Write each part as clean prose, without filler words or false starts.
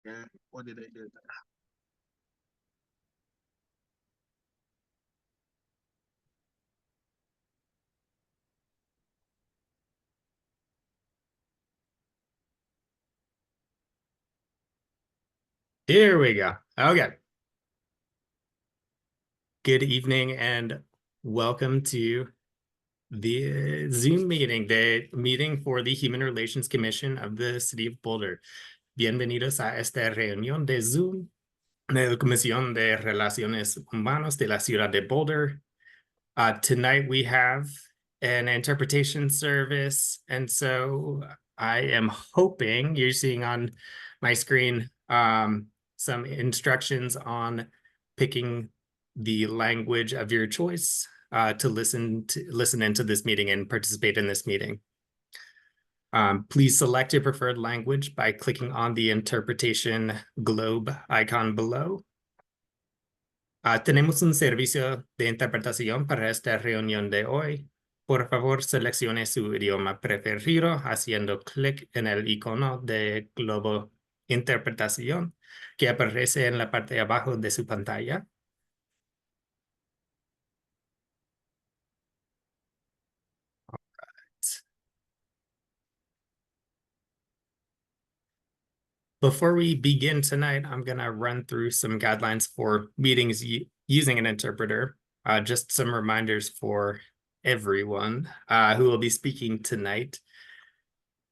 And what did I do? Here we go. Okay. Good evening and welcome to the Zoom meeting, the meeting for the Human Relations Commission of the City of Boulder. Bienvenidos a esta reunión de Zoom de la Comisión de Relaciones Humanas de la Ciudad de Boulder. Tonight we have an interpretation service, and so I am hoping you're seeing on my screen some instructions on picking the language of your choice to listen into this meeting and participate in this meeting. Please select your preferred language by clicking on the interpretation globe icon below. Tenemos un servicio de interpretación para esta reunión de hoy. Por favor, seleccione su idioma preferido haciendo clic en el icono de globo interpretación que aparece en la parte de abajo de su pantalla. Before we begin tonight, I'm going to run through some guidelines for meetings using an interpreter. Just some reminders for everyone who will be speaking tonight.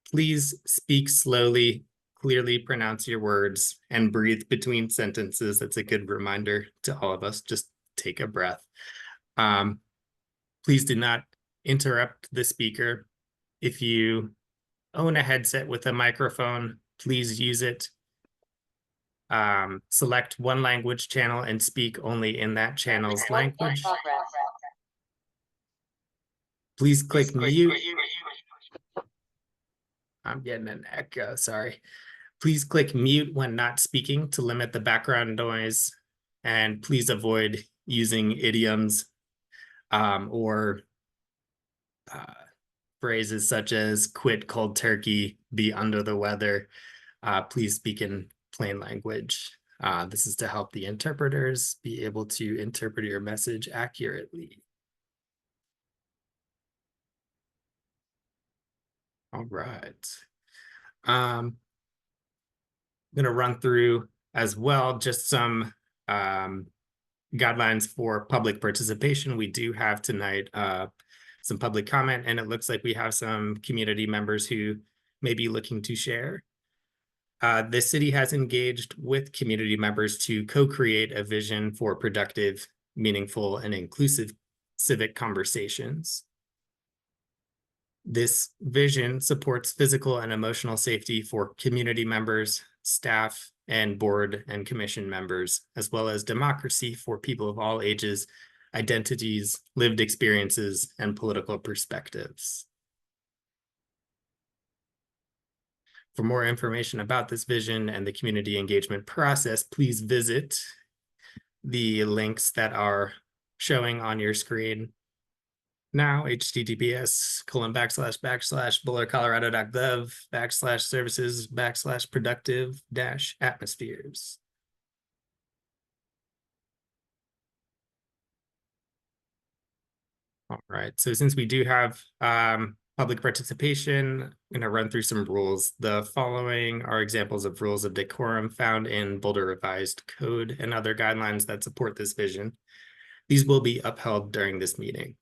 Please speak slowly, clearly pronounce your words, and breathe between sentences. That's a good reminder to all of us. Just take a breath. Please do not interrupt the speaker. If you own a headset with a microphone, please use it. Select one language channel and speak only in that channel's language. Please click mute. I'm getting an echo, sorry. Please click mute when not speaking to limit the background noise, and please avoid using idioms or phrases such as quit cold turkey, be under the weather. Please speak in plain language. This is to help the interpreters be able to interpret your message accurately. All right. I'm going to run through as well just some guidelines for public participation. We do have tonight some public comment, and it looks like we have some community members who may be looking to share. The city has engaged with community members to co-create a vision for productive, meaningful, and inclusive civic conversations. This vision supports physical and emotional safety for community members, staff, and board and commission members, as well as democracy for people of all ages, identities, lived experiences, and political perspectives. For more information about this vision and the community engagement process, please visit the links that are showing on your screen now, https://bouldercolorado.gov/services/productive-atmospheres. All right, so since we do have public participation, I'm going to run through some rules. The following are examples of rules of decorum found in Boulder Revised Code and other guidelines that support this vision. These will be upheld during this meeting.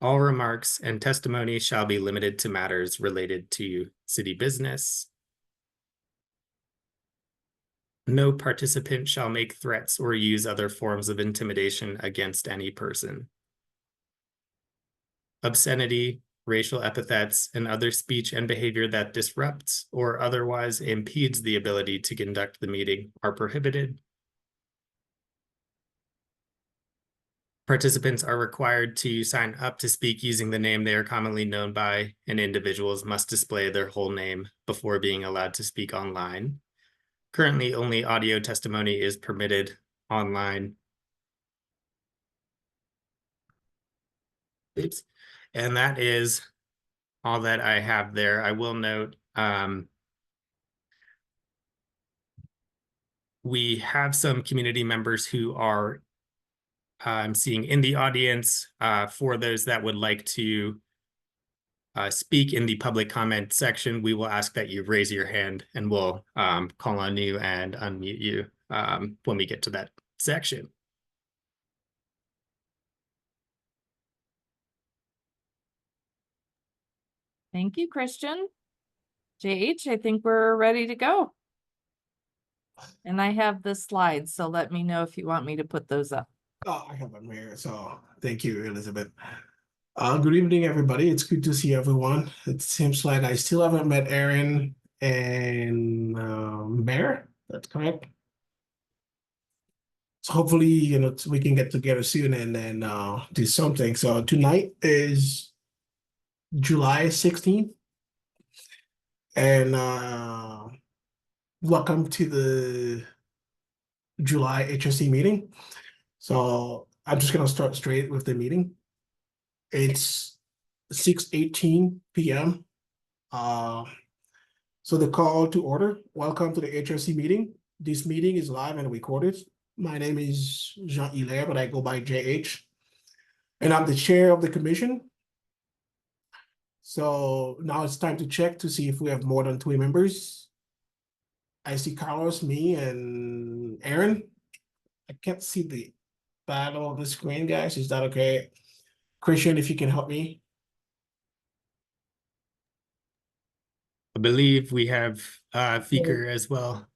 All remarks and testimony shall be limited to matters related to city business. No participant shall make threats or use other forms of intimidation against any person. Obscenity, racial epithets, and other speech and behavior that disrupts or otherwise impedes the ability to conduct the meeting are prohibited. Participants are required to sign up to speak using the name they are commonly known by, and individuals must display their whole name before being allowed to speak online. Currently, only audio testimony is permitted online. Oops. And that is all that I have there. I will note we have some community members who are I'm seeing in the audience. For those that would like to speak in the public comment section, we will ask that you raise your hand and we'll call on you and unmute you when we get to that section. Thank you, Christian. JH, I think we're ready to go. And I have the slides, so let me know if you want me to put those up. Oh, I have them here. So thank you, Elizabeth. Good evening, everybody. It's good to see everyone. It seems like I still haven't met Aaron and Bear. That's correct. So hopefully, we can get together soon and then do something. So tonight is July 16th. And welcome to the July HSC meeting. So I'm just gonna start straight with the meeting. It's 6:18 p.m. So the call to order. Welcome to the HSC meeting. This meeting is live and recorded. My name is Jean Hilaire, but I go by JH. And I'm the chair of the commission. So now it's time to check to see if we have more than 3 members. I see Carlos, me, and Aaron. I can't see the battle of the screen, guys. Is that okay? Christian, if you can help me. I believe we have Feker as well.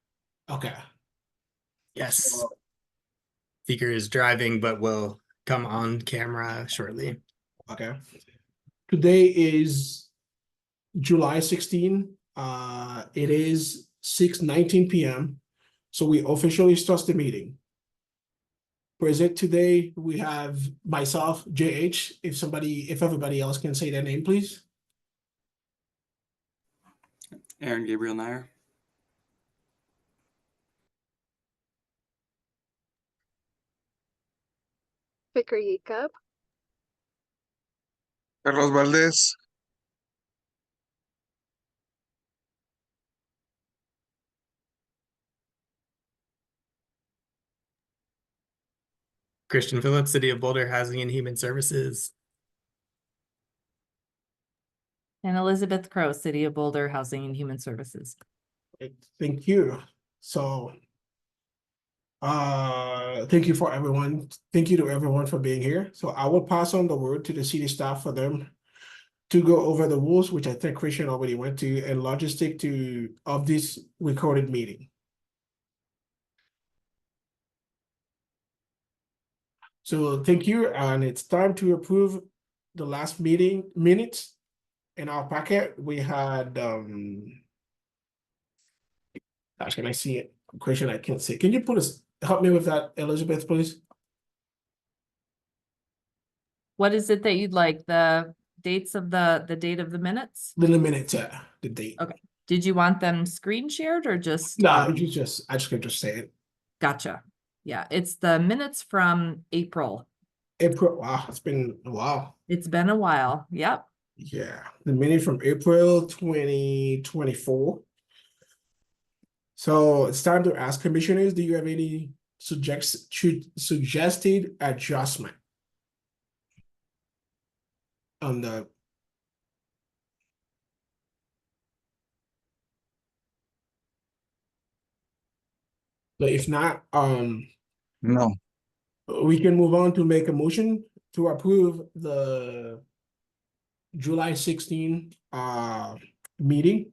Okay. Yes. So, Feker is driving, but will come on camera shortly. okay. Today is July 16. It is 6:19 p.m. So we officially start the meeting. Present today, we have myself, JH. If everybody else can say their name, please. Aaron Gabriel Nair. Fikri Yekub. Carlos Valdez. Christian Phillips, City of Boulder Housing and Human Services. And Elizabeth Crow, City of Boulder Housing and Human Services. Thank you. So, thank you for everyone. Thank you to everyone for being here. So I will pass on the word to the city staff for them to go over the rules, which I think Christian already went to, and logistic of this recorded meeting. So thank you, and it's time to approve the last meeting minutes. In our packet, we had gosh, can I see it? Question I can't see. Can you help me with that, Elizabeth, please? What is it that you'd like? The dates of the date of the minutes? The minutes, the date. Okay. Did you want them screen shared or just? No, I just can just say it. Gotcha. Yeah, it's the minutes from April. April. Wow, it's been a while. It's been a while. Yep. Yeah, the minute from April 2024. So it's time to ask commissioners, do you have any suggested adjustment on the but if not, No. we can move on to make a motion to approve the July 16 meeting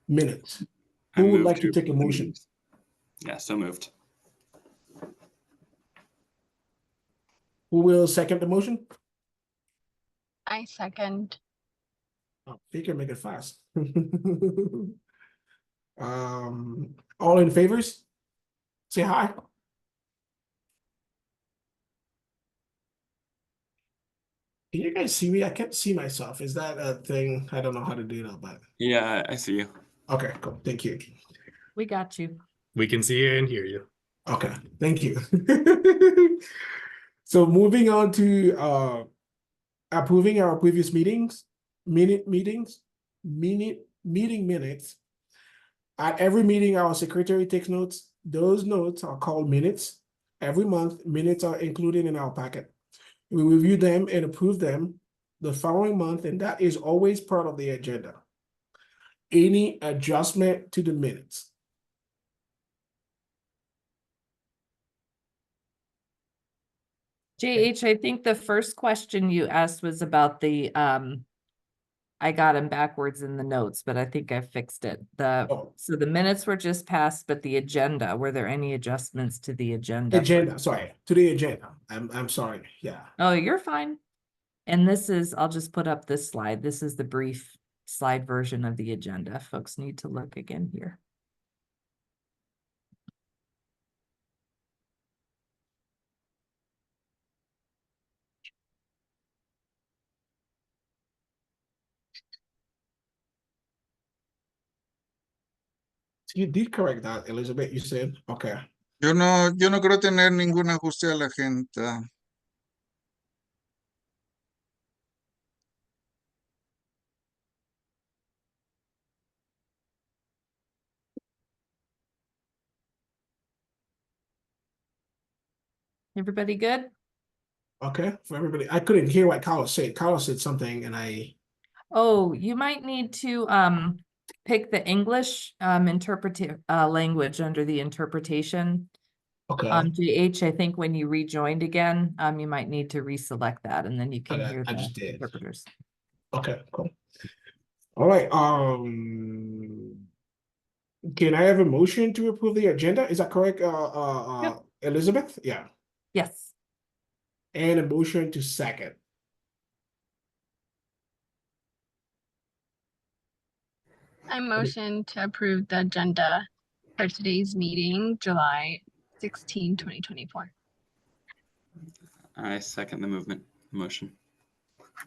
minutes. Who would like to take a motion? Yeah, so moved. Who will second the motion? I second. Oh, they can make it fast. All in favors? Say hi. Can you guys see me? I can't see myself. Is that a thing? I don't know how to do that, but Yeah, I see you. okay, cool. Thank you. We got you. We can see you and hear you. Okay, thank you. So moving on to approving our previous meeting minutes. At every meeting, our secretary takes notes. Those notes are called minutes. Every month, minutes are included in our packet. We review them and approve them the following month, and that is always part of the agenda. Any adjustment to the minutes? JH, I think the first question you asked was about the, I got them backwards in the notes, but I think I fixed it. Oh. So the minutes were just passed, but the agenda, were there any adjustments to the agenda? Agenda, sorry, to the agenda. I'm sorry, yeah. Oh, you're fine. And this is, I'll just put up this slide. This is the brief slide version of the agenda. Folks need to look again here. You did correct that, Elizabeth, you said, okay. Yo no creo tener ningún ajuste a la agenda. Everybody good? Okay, for everybody, I couldn't hear what Carlos said. Carlos said something and I, Oh, you might need to pick the English interpretive language under the interpretation. okay, GH, I think when you rejoined again, you might need to reselect that and then you can Okay, hear I the just did. interpreters. okay, cool. All right, can I have a motion to approve the agenda? Is that correct, Yep. Elizabeth? Yeah, Yes, and a motion to second. I motion to approve the agenda for today's meeting, July 16, 2024. I second the motion.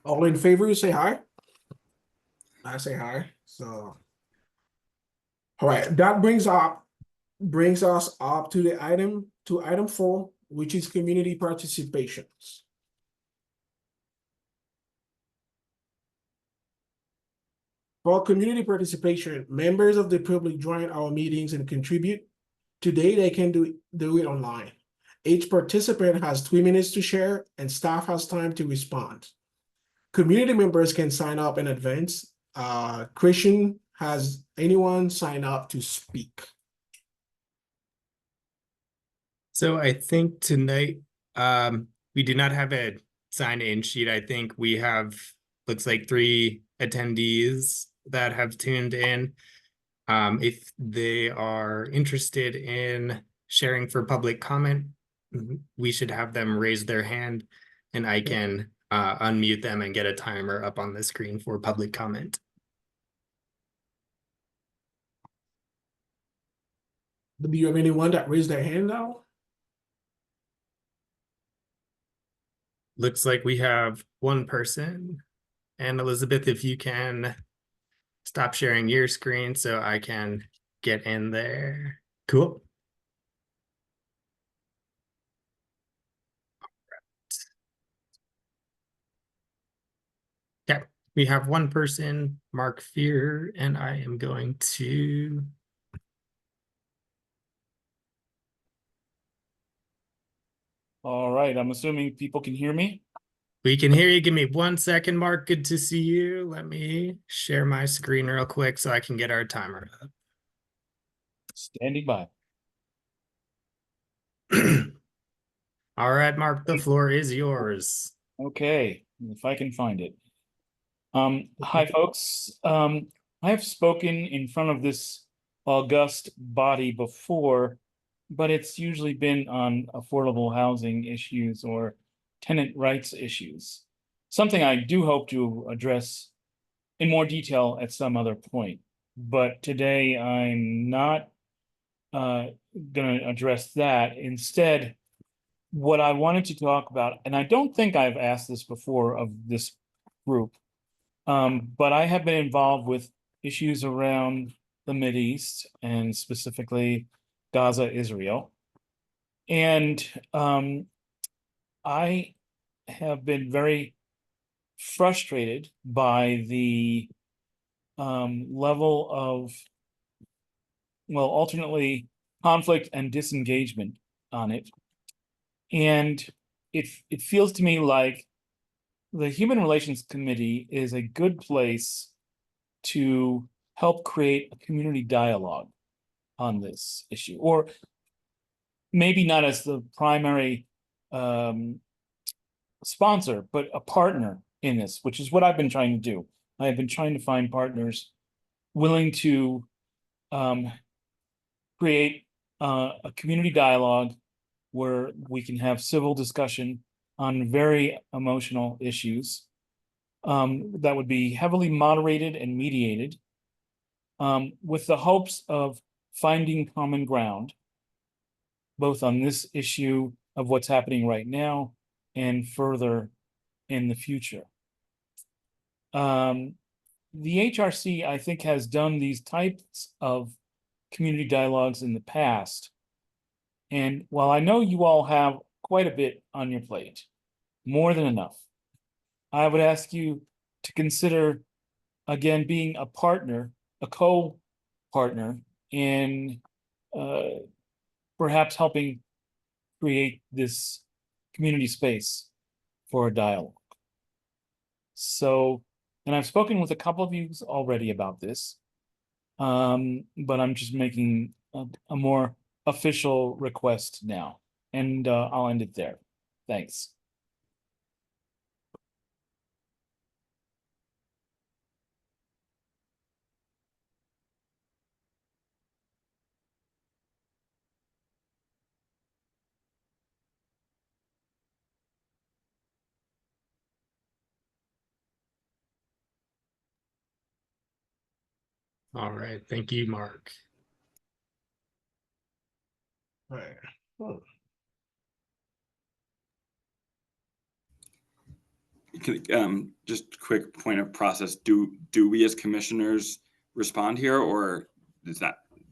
All in favor, say hi. I say hi, so. All right, that brings us up to item 4, which is community participations. For community participation, members of the public join our meetings and contribute. Today, they can do it online. Each participant has 3 minutes to share and staff has time to respond. Community members can sign up in advance. Christian, has anyone sign up to speak? So I think tonight, we do not have a sign-in sheet. I think we have, looks like 3 attendees that have tuned in. If they are interested in sharing for public comment, we should have them raise their hand and I can unmute them and get a timer up on the screen for public comment. Do you have anyone that raised their hand now? Looks like we have 1 person. And Elizabeth, if you can stop sharing your screen so I can get in there. Cool. Yeah, we have 1 person, Mark Fear, and I am going to. All right, I'm assuming people can hear me. We can hear you. Give me 1 second, Mark. Good to see you. Let me share my screen real quick so I can get our timer up. Standing by. All right, Mark, the floor is yours. Okay, if I can find it. Hi, folks. I have spoken in front of this august body before, but it's usually been on affordable housing issues or tenant rights issues. Something I do hope to address in more detail at some other point. But today I'm not going to address that. Instead, what I wanted to talk about, and I don't think I've asked this before of this group, but I have been involved with issues around the Mideast and specifically Gaza, Israel. And I have been very frustrated by the level of well, alternately conflict and disengagement on it. And it feels to me like the Human Relations Committee is a good place to help create a community dialogue on this issue, or maybe not as the primary sponsor, but a partner in this, which is what I've been trying to do. I have been trying to find partners willing to create a community dialogue where we can have civil discussion on very emotional issues that would be heavily moderated and mediated with the hopes of finding common ground, both on this issue of what's happening right now and further in the future. The HRC, I think, has done these types of community dialogues in the past. And while I know you all have quite a bit on your plate, more than enough, I would ask you to consider, again, being a partner, a co-partner in perhaps helping create this community space for a dialogue. So, and I've spoken with a couple of you already about this, but I'm just making a more official request now, and I'll end it there. Thanks. All right, thank you, Mark. Right. Oh. Just quick point of process. Do we as commissioners respond here, or do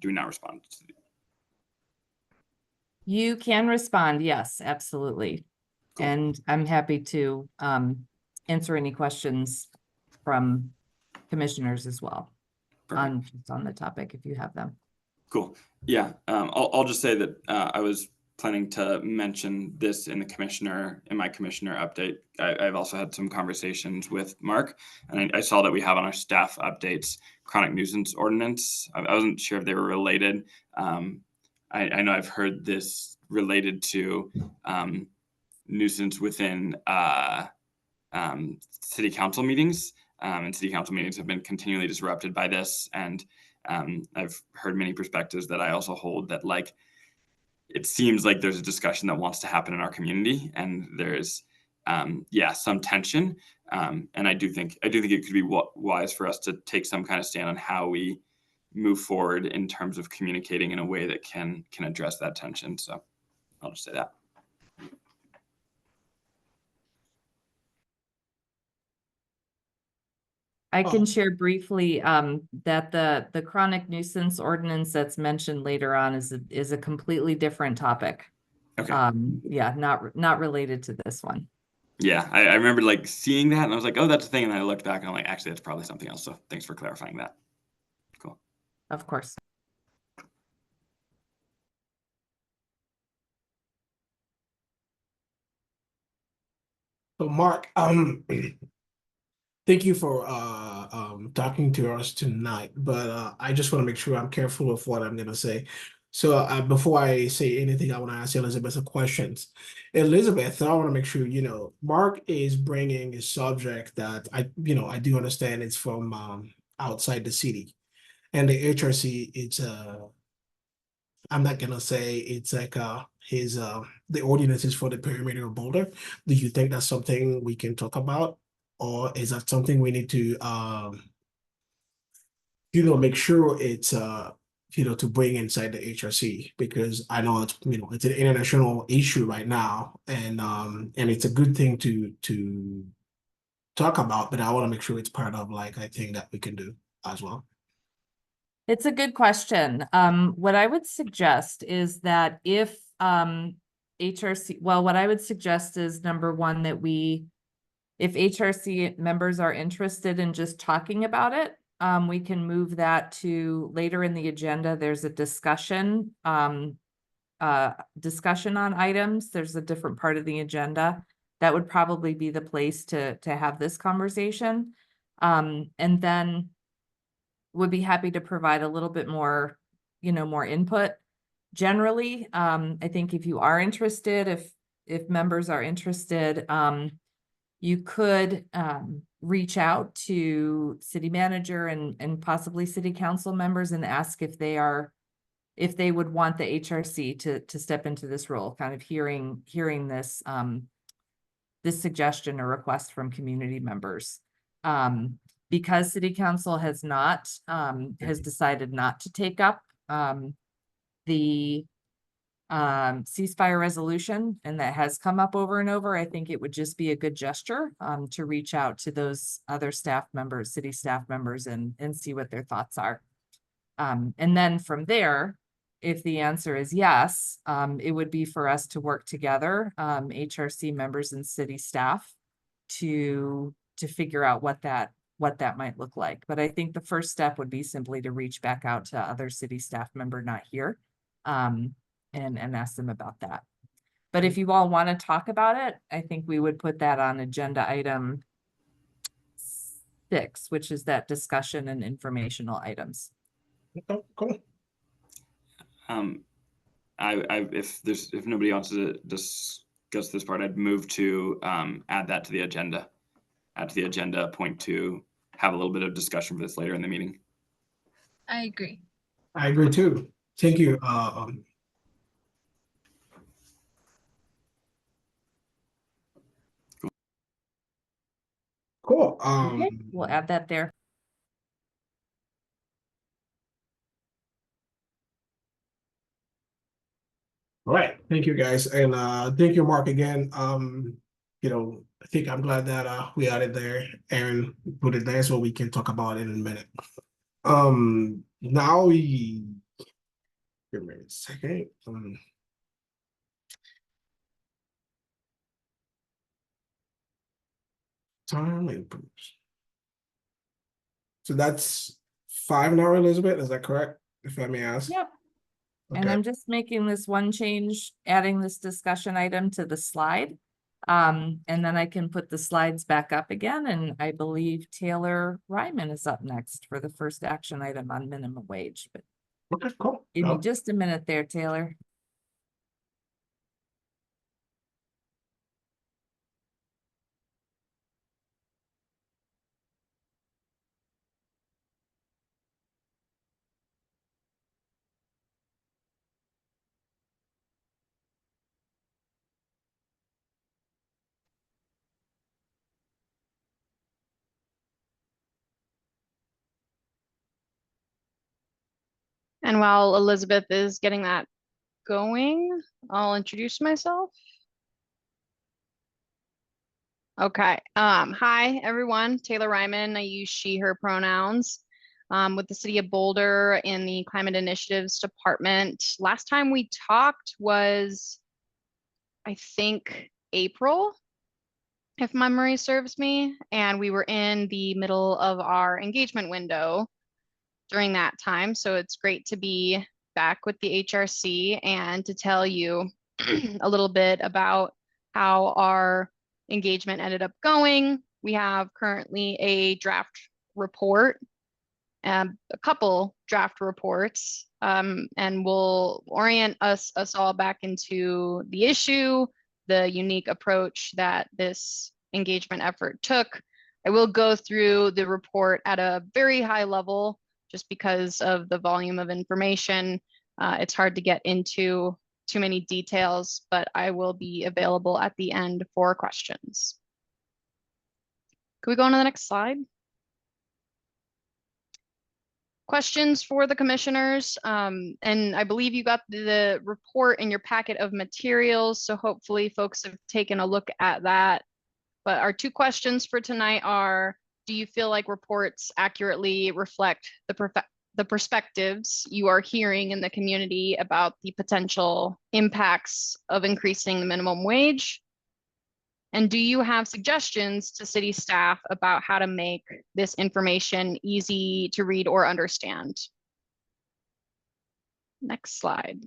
we not respond? You can respond, yes, absolutely. Cool. And I'm happy to answer any questions from commissioners as well Perfect. on the topic if you have them. Cool. Yeah. I'll just say that I was planning to mention this in my commissioner update. I've also had some conversations with Mark, and I saw that we have on our staff updates chronic nuisance ordinance. I wasn't sure if they were related. I know I've heard this related to nuisance within city council meetings, and city council meetings have been continually disrupted by this. And I've heard many perspectives that I also hold that, like, it seems like there's a discussion that wants to happen in our community, and there's some tension. And I do think it could be wise for us to take some kind of stand on how we move forward in terms of communicating in a way that can address that tension. So I'll just say that. I can share briefly that the chronic nuisance ordinance that's mentioned later on is a completely different topic. Okay. Yeah, not related to this one. Yeah, I remember like seeing that and I was like, oh, that's a thing. And then I looked back and I'm like, actually, that's probably something else. So thanks for clarifying that. Cool. Of course. So Mark, thank you for talking to us tonight, but I just want to make sure I'm careful of what I'm gonna say. So before I say anything, I want to ask Elizabeth some questions. Elizabeth, I want to make sure, Mark is bringing a subject that I do understand it's from outside the city. And the HRC, it's I'm not gonna say it's like the ordinances for the perimeter of Boulder. Do you think that's something we can talk about? Or is that something we need to make sure it's to bring inside the HRC, because I know it's it's an international issue right now, and it's a good thing to talk about, but I want to make sure it's part of I think that we can do as well. It's a good question. What I would suggest is that if HRC, well, what I would suggest is number one, that if HRC members are interested in just talking about it, we can move that to later in the agenda. There's a discussion, discussion on items. There's a different part of the agenda. That would probably be the place to have this conversation. And then would be happy to provide a little bit more, more input. Generally, I think if you are interested, if members are interested, you could reach out to city manager and possibly city council members and ask if they would want the HRC to step into this role, kind of hearing this this suggestion or request from community members. Because city council has decided not to take up the ceasefire resolution, and that has come up over and over, I think it would just be a good gesture to reach out to those other staff members, city staff members, and see what their thoughts are. And then from there, if the answer is yes, it would be for us to work together, HRC members and city staff, to figure out what that might look like. But I think the first step would be simply to reach back out to other city staff member not here, and ask them about that. But if you all want to talk about it, I think we would put that on agenda item 6, which is that discussion and informational items. Okay, cool. If nobody wants to discuss this part, I'd move to add that to the agenda. Add to the agenda point 2, have a little bit of discussion for this later in the meeting. I agree. I agree too. Thank you. Cool. Okay, we'll add that there. All right, thank you guys, and thank you, Mark, again. I think I'm glad that we added there and put it there so we can talk about it in a minute. Now give me a second. Time improves. So that's 5 now, Elizabeth, is that correct? If I may ask? Yep. And Okay. I'm just making this one change, adding this discussion item to the slide. And then I can put the slides back up again, and I believe Taylor Ryman is up next for the first action item on minimum wage, but Okay, cool. give me just a minute there, Taylor. And while Elizabeth is getting that going, I'll introduce myself. Okay. Hi, everyone. Taylor Ryman. I use she, her pronouns with the City of Boulder in the Climate Initiatives Department. Last time we talked was, I think, April, if memory serves me. And we were in the middle of our engagement window during that time. So it's great to be back with the HRC and to tell you a little bit about how our engagement ended up going. We have currently a draft report, a couple draft reports, and will orient us all back into the issue, the unique approach that this engagement effort took. I will go through the report at a very high level just because of the volume of information. It's hard to get into too many details, but I will be available at the end for questions. Can we go on to the next slide? Questions for the commissioners. And I believe you got the report in your packet of materials, so hopefully folks have taken a look at that. But our 2 questions for tonight are, do you feel like reports accurately reflect the perspectives you are hearing in the community about the potential impacts of increasing the minimum wage? And do you have suggestions to city staff about how to make this information easy to read or understand? Next slide.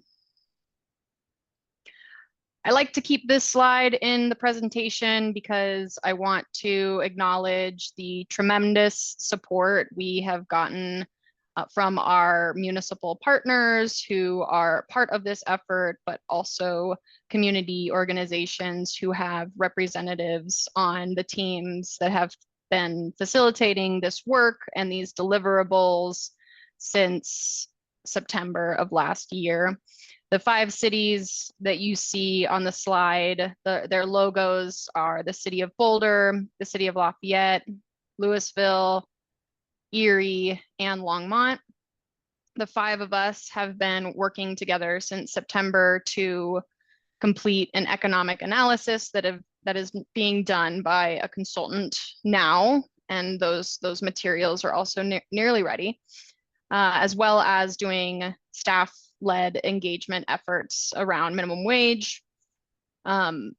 I like to keep this slide in the presentation because I want to acknowledge the tremendous support we have gotten from our municipal partners who are part of this effort, but also community organizations who have representatives on the teams that have been facilitating this work and these deliverables since September of last year. The 5 cities that you see on the slide, their logos are the city of Boulder, the city of Lafayette, Louisville, Erie, and Longmont. The 5 of us have been working together since September to complete an economic analysis that is being done by a consultant now, and those materials are also nearly ready, as well as doing staff-led engagement efforts around minimum wage. The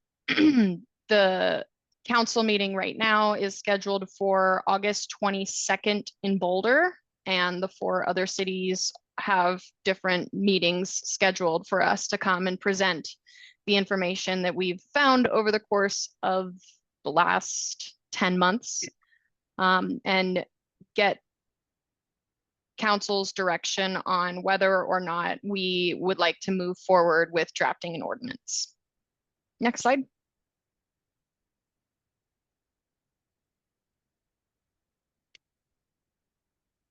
council meeting right now is scheduled for August 22nd in Boulder, and the 4 other cities have different meetings scheduled for us to come and present the information that we've found over the course of the last 10 months and get council's direction on whether or not we would like to move forward with drafting an ordinance. Next slide.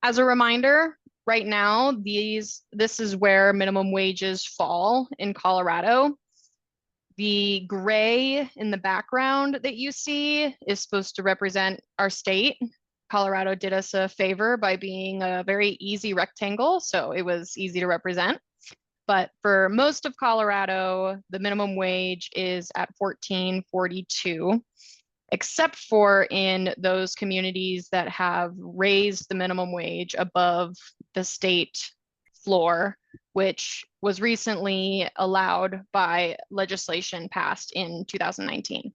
As a reminder, right now, this is where minimum wages fall in Colorado. The gray in the background that you see is supposed to represent our state. Colorado did us a favor by being a very easy rectangle, so it was easy to represent. But for most of Colorado, the minimum wage is at $14.42. Except for in those communities that have raised the minimum wage above the state floor, which was recently allowed by legislation passed in 2019.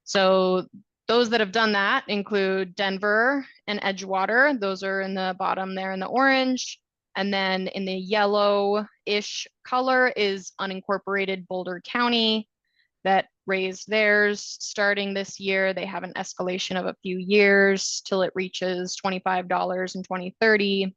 So those that have done that include Denver and Edgewater. Those are in the bottom there in the orange. And then in the yellow-ish color is unincorporated Boulder County that raised theirs starting this year. They have an escalation of a few years till it reaches $25 in 2030.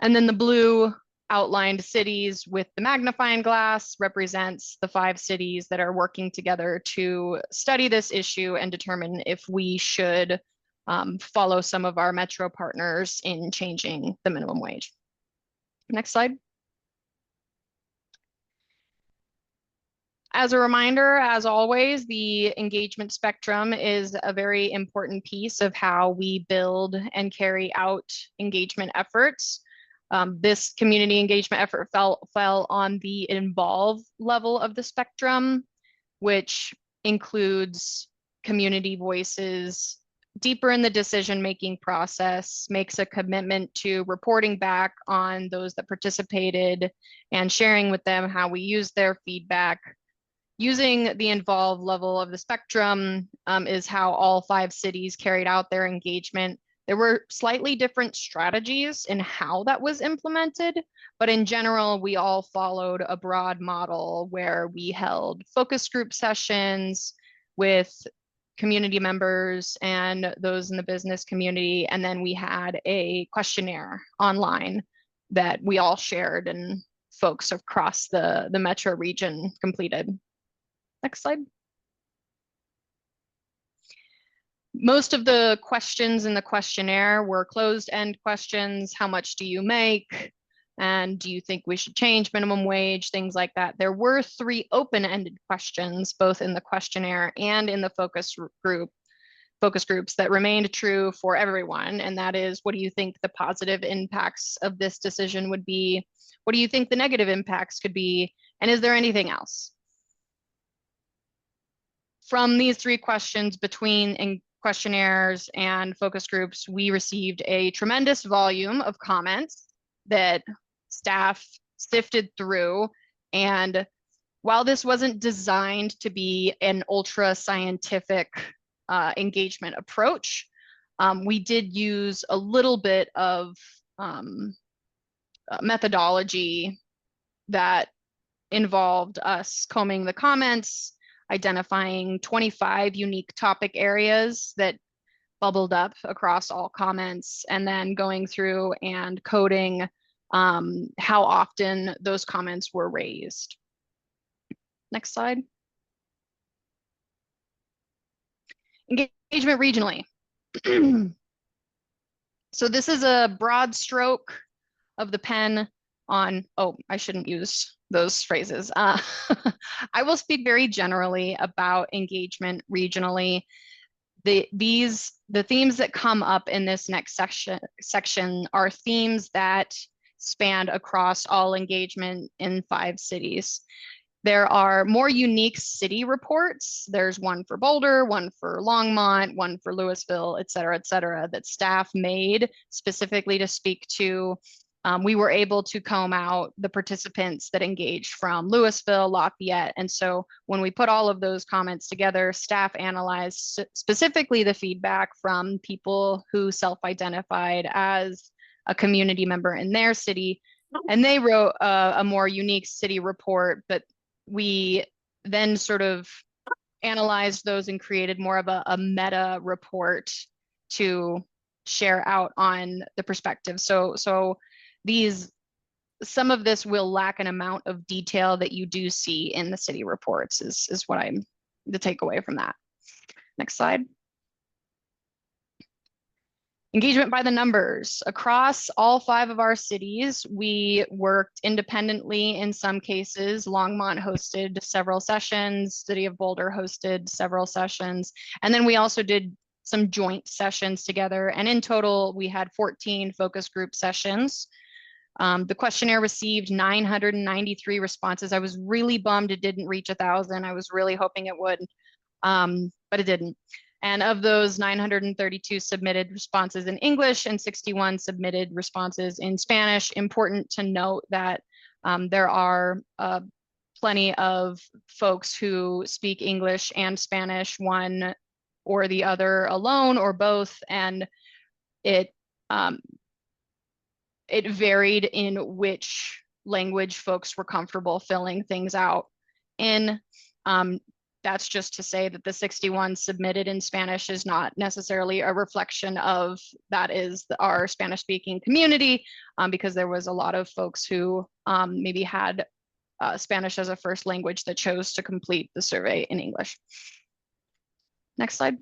And then the blue outlined cities with the magnifying glass represents the 5 cities that are working together to study this issue and determine if we should follow some of our metro partners in changing the minimum wage. Next slide. As a reminder, as always, the engagement spectrum is a very important piece of how we build and carry out engagement efforts. This community engagement effort fell on the involve level of the spectrum, which includes community voices deeper in the decision-making process, makes a commitment to reporting back on those that participated and sharing with them how we use their feedback. Using the involved level of the spectrum is how all 5 cities carried out their engagement. There were slightly different strategies in how that was implemented, but in general, we all followed a broad model where we held focus group sessions with community members and those in the business community. And then we had a questionnaire online that we all shared and folks across the metro region completed. Next slide. Most of the questions in the questionnaire were closed-end questions. How much do you make? And do you think we should change minimum wage? Things like that. There were 3 open-ended questions, both in the questionnaire and in the focus groups that remained true for everyone. And that is, what do you think the positive impacts of this decision would be? What do you think the negative impacts could be? And is there anything else? From these 3 questions between questionnaires and focus groups, we received a tremendous volume of comments that staff sifted through and while this wasn't designed to be an ultra scientific engagement approach, we did use a little bit of methodology that involved us combing the comments, identifying 25 unique topic areas that bubbled up across all comments, and then going through and coding how often those comments were raised. Next slide. Engagement regionally. So this is a broad stroke of the pen on, oh, I shouldn't use those phrases. I will speak very generally about engagement regionally. The themes that come up in this next section are themes that span across all engagement in 5 cities. There are more unique city reports. There's one for Boulder, one for Longmont, one for Louisville, et cetera, that staff made specifically to speak to. We were able to comb out the participants that engaged from Louisville, Lafayette. And so when we put all of those comments together, staff analyzed specifically the feedback from people who self-identified as a community member in their city. And they wrote a more unique city report, but we then sort of analyzed those and created more of a meta report to share out on the perspective. So some of this will lack an amount of detail that you do see in the city reports is what I'm the takeaway from that. Next slide. Engagement by the numbers. Across all 5 of our cities, we worked independently in some cases. Longmont hosted several sessions, City of Boulder hosted several sessions, and then we also did some joint sessions together. And in total, we had 14 focus group sessions. The questionnaire received 993 responses. I was really bummed it didn't reach 1,000. I was really hoping it would, but it didn't. And of those, 932 submitted responses in English and 61 submitted responses in Spanish. Important to note that there are plenty of folks who speak English and Spanish, one or the other alone or both, and it varied in which language folks were comfortable filling things out in. That's just to say that the 61 submitted in Spanish is not necessarily a reflection of that is our Spanish speaking community, because there was a lot of folks who maybe had Spanish as a first language that chose to complete the survey in English. Next slide.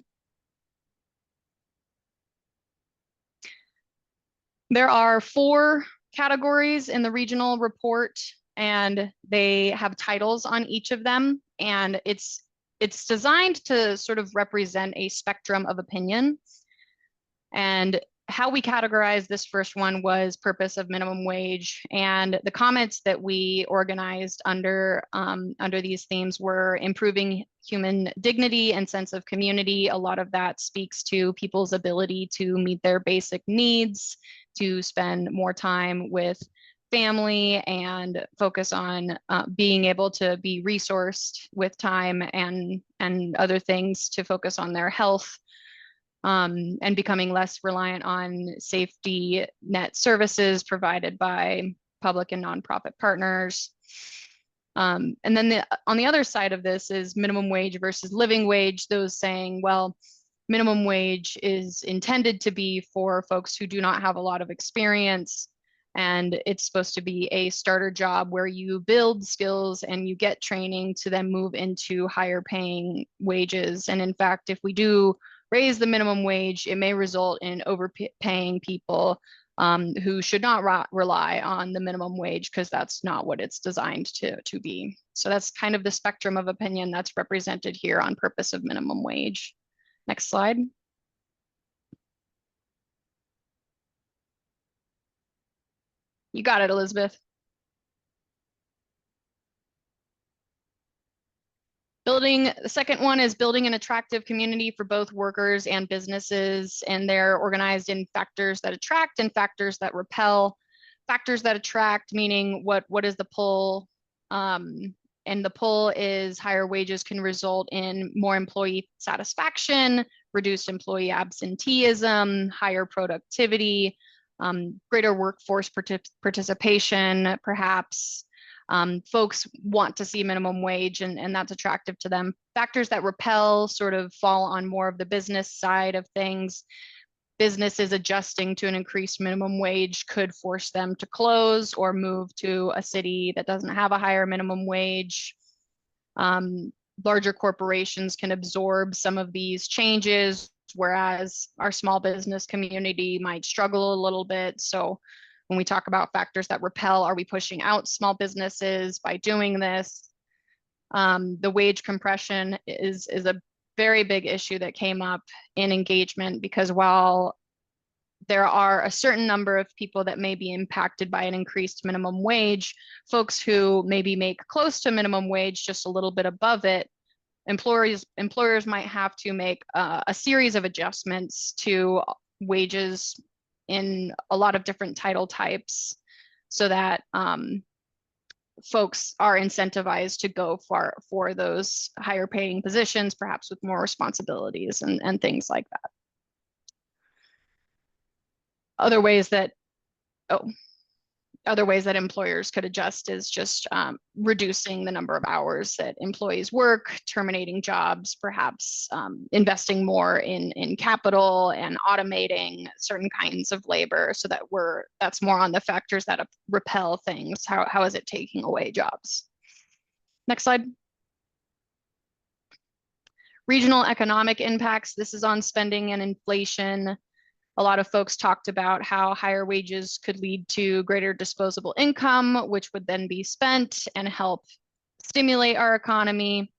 There are 4 categories in the regional report, and they have titles on each of them. And it's designed to sort of represent a spectrum of opinion. And how we categorize this first one was purpose of minimum wage. And the comments that we organized under these themes were improving human dignity and sense of community. A lot of that speaks to people's ability to meet their basic needs, to spend more time with family and focus on being able to be resourced with time and other things to focus on their health, and becoming less reliant on safety net services provided by public and nonprofit partners. And then on the other side of this is minimum wage versus living wage, those saying, well, minimum wage is intended to be for folks who do not have a lot of experience, and it's supposed to be a starter job where you build skills and you get training to then move into higher paying wages. And in fact, if we do raise the minimum wage, it may result in overpaying people who should not rely on the minimum wage, because that's not what it's designed to be. So that's kind of the spectrum of opinion that's represented here on purpose of minimum wage. Next slide. You got it, Elizabeth. The second one is building an attractive community for both workers and businesses, and they're organized in factors that attract and factors that repel. Factors that attract, meaning what is the pull and the poll is higher wages can result in more employee satisfaction, reduced employee absenteeism, higher productivity, greater workforce participation, perhaps. Folks want to see minimum wage, and that's attractive to them. Factors that repel sort of fall on more of the business side of things. Businesses adjusting to an increased minimum wage could force them to close or move to a city that doesn't have a higher minimum wage. Larger corporations can absorb some of these changes, whereas our small business community might struggle a little bit. So when we talk about factors that repel, are we pushing out small businesses by doing this? The wage compression is a very big issue that came up in engagement, because while there are a certain number of people that may be impacted by an increased minimum wage, folks who maybe make close to minimum wage, just a little bit above it, employers might have to make a series of adjustments to wages in a lot of different title types, so that folks are incentivized to go for those higher paying positions, perhaps with more responsibilities and things like that. Other ways that employers could adjust is just reducing the number of hours that employees work, terminating jobs, perhaps investing more in capital and automating certain kinds of labor, so that that's more on the factors that repel things. How is it taking away jobs? Next slide. Regional economic impacts. This is on spending and inflation. A lot of folks talked about how higher wages could lead to greater disposable income, which would then be spent and help stimulate our economy.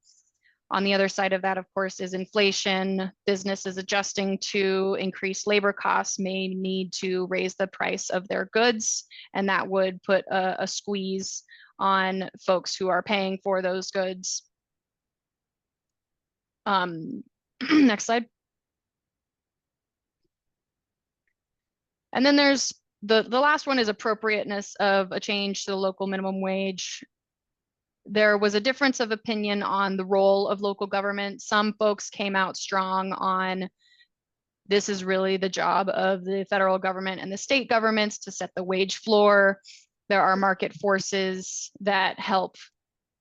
On the other side of that, of course, is inflation. Businesses adjusting to increased labor costs may need to raise the price of their goods, and that would put a squeeze on folks who are paying for those goods. Next slide. And then there's the last one is appropriateness of a change to the local minimum wage. There was a difference of opinion on the role of local government. Some folks came out strong on this is really the job of the federal government and the state governments to set the wage floor. There are market forces that help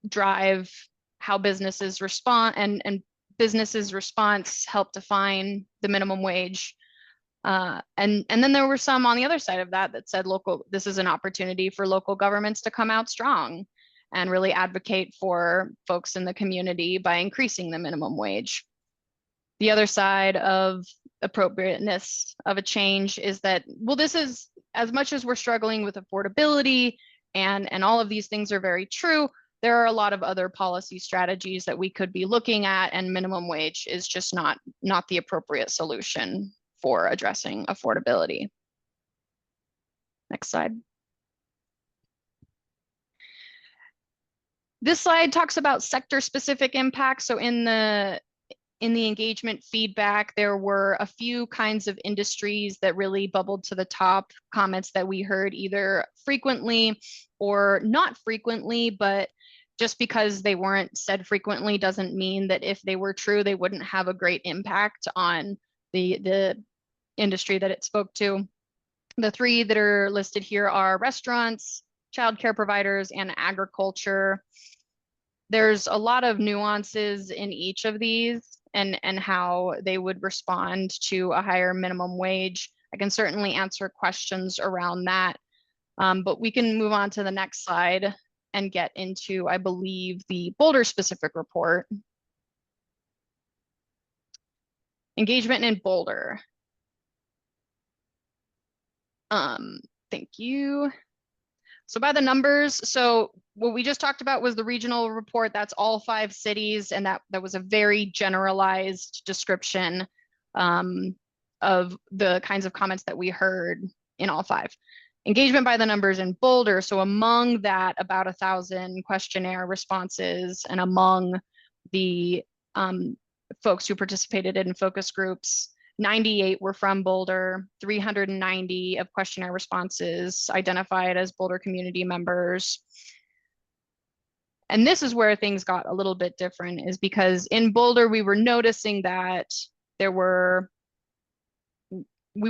drive how businesses respond, and businesses' response help define the minimum wage. And then there were some on the other side of that said this is an opportunity for local governments to come out strong and really advocate for folks in the community by increasing the minimum wage. The other side of appropriateness of a change is that, well, this is, as much as we're struggling with affordability and all of these things are very true, there are a lot of other policy strategies that we could be looking at, and minimum wage is just not the appropriate solution for addressing affordability. Next slide. This slide talks about sector-specific impacts. So in the engagement feedback, there were a few kinds of industries that really bubbled to the top, comments that we heard either frequently or not frequently, but just because they weren't said frequently doesn't mean that if they were true, they wouldn't have a great impact on the industry that it spoke to. The three that are listed here are restaurants, childcare providers, and agriculture. There's a lot of nuances in each of these and how they would respond to a higher minimum wage. I can certainly answer questions around that, but we can move on to the next slide and get into, I believe, the Boulder specific report. Engagement in Boulder. Thank you. So by the numbers, so what we just talked about was the regional report. That's all 5 cities, and that was a very generalized description of the kinds of comments that we heard in all 5. Engagement by the numbers in Boulder. So among that, about 1,000 questionnaire responses, and among the folks who participated in focus groups, 98 were from Boulder, 390 of questionnaire responses identified as Boulder community members. And this is where things got a little bit different, is because in Boulder, we were noticing that we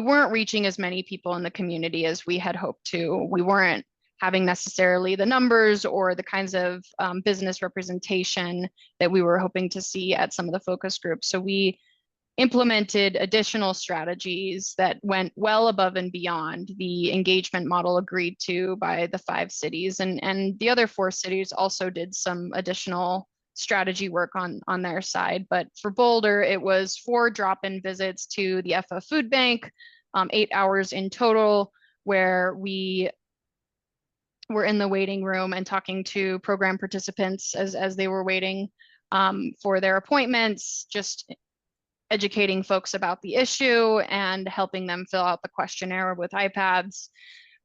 weren't reaching as many people in the community as we had hoped to. We weren't having necessarily the numbers or the kinds of business representation that we were hoping to see at some of the focus groups. So we implemented additional strategies that went well above and beyond the engagement model agreed to by the 5 cities. And the other 4 cities also did some additional strategy work on their side. But for Boulder, it was 4 drop-in visits to the FF Food Bank, 8 hours in total, where we were in the waiting room and talking to program participants as they were waiting for their appointments, just educating folks about the issue and helping them fill out the questionnaire with iPads.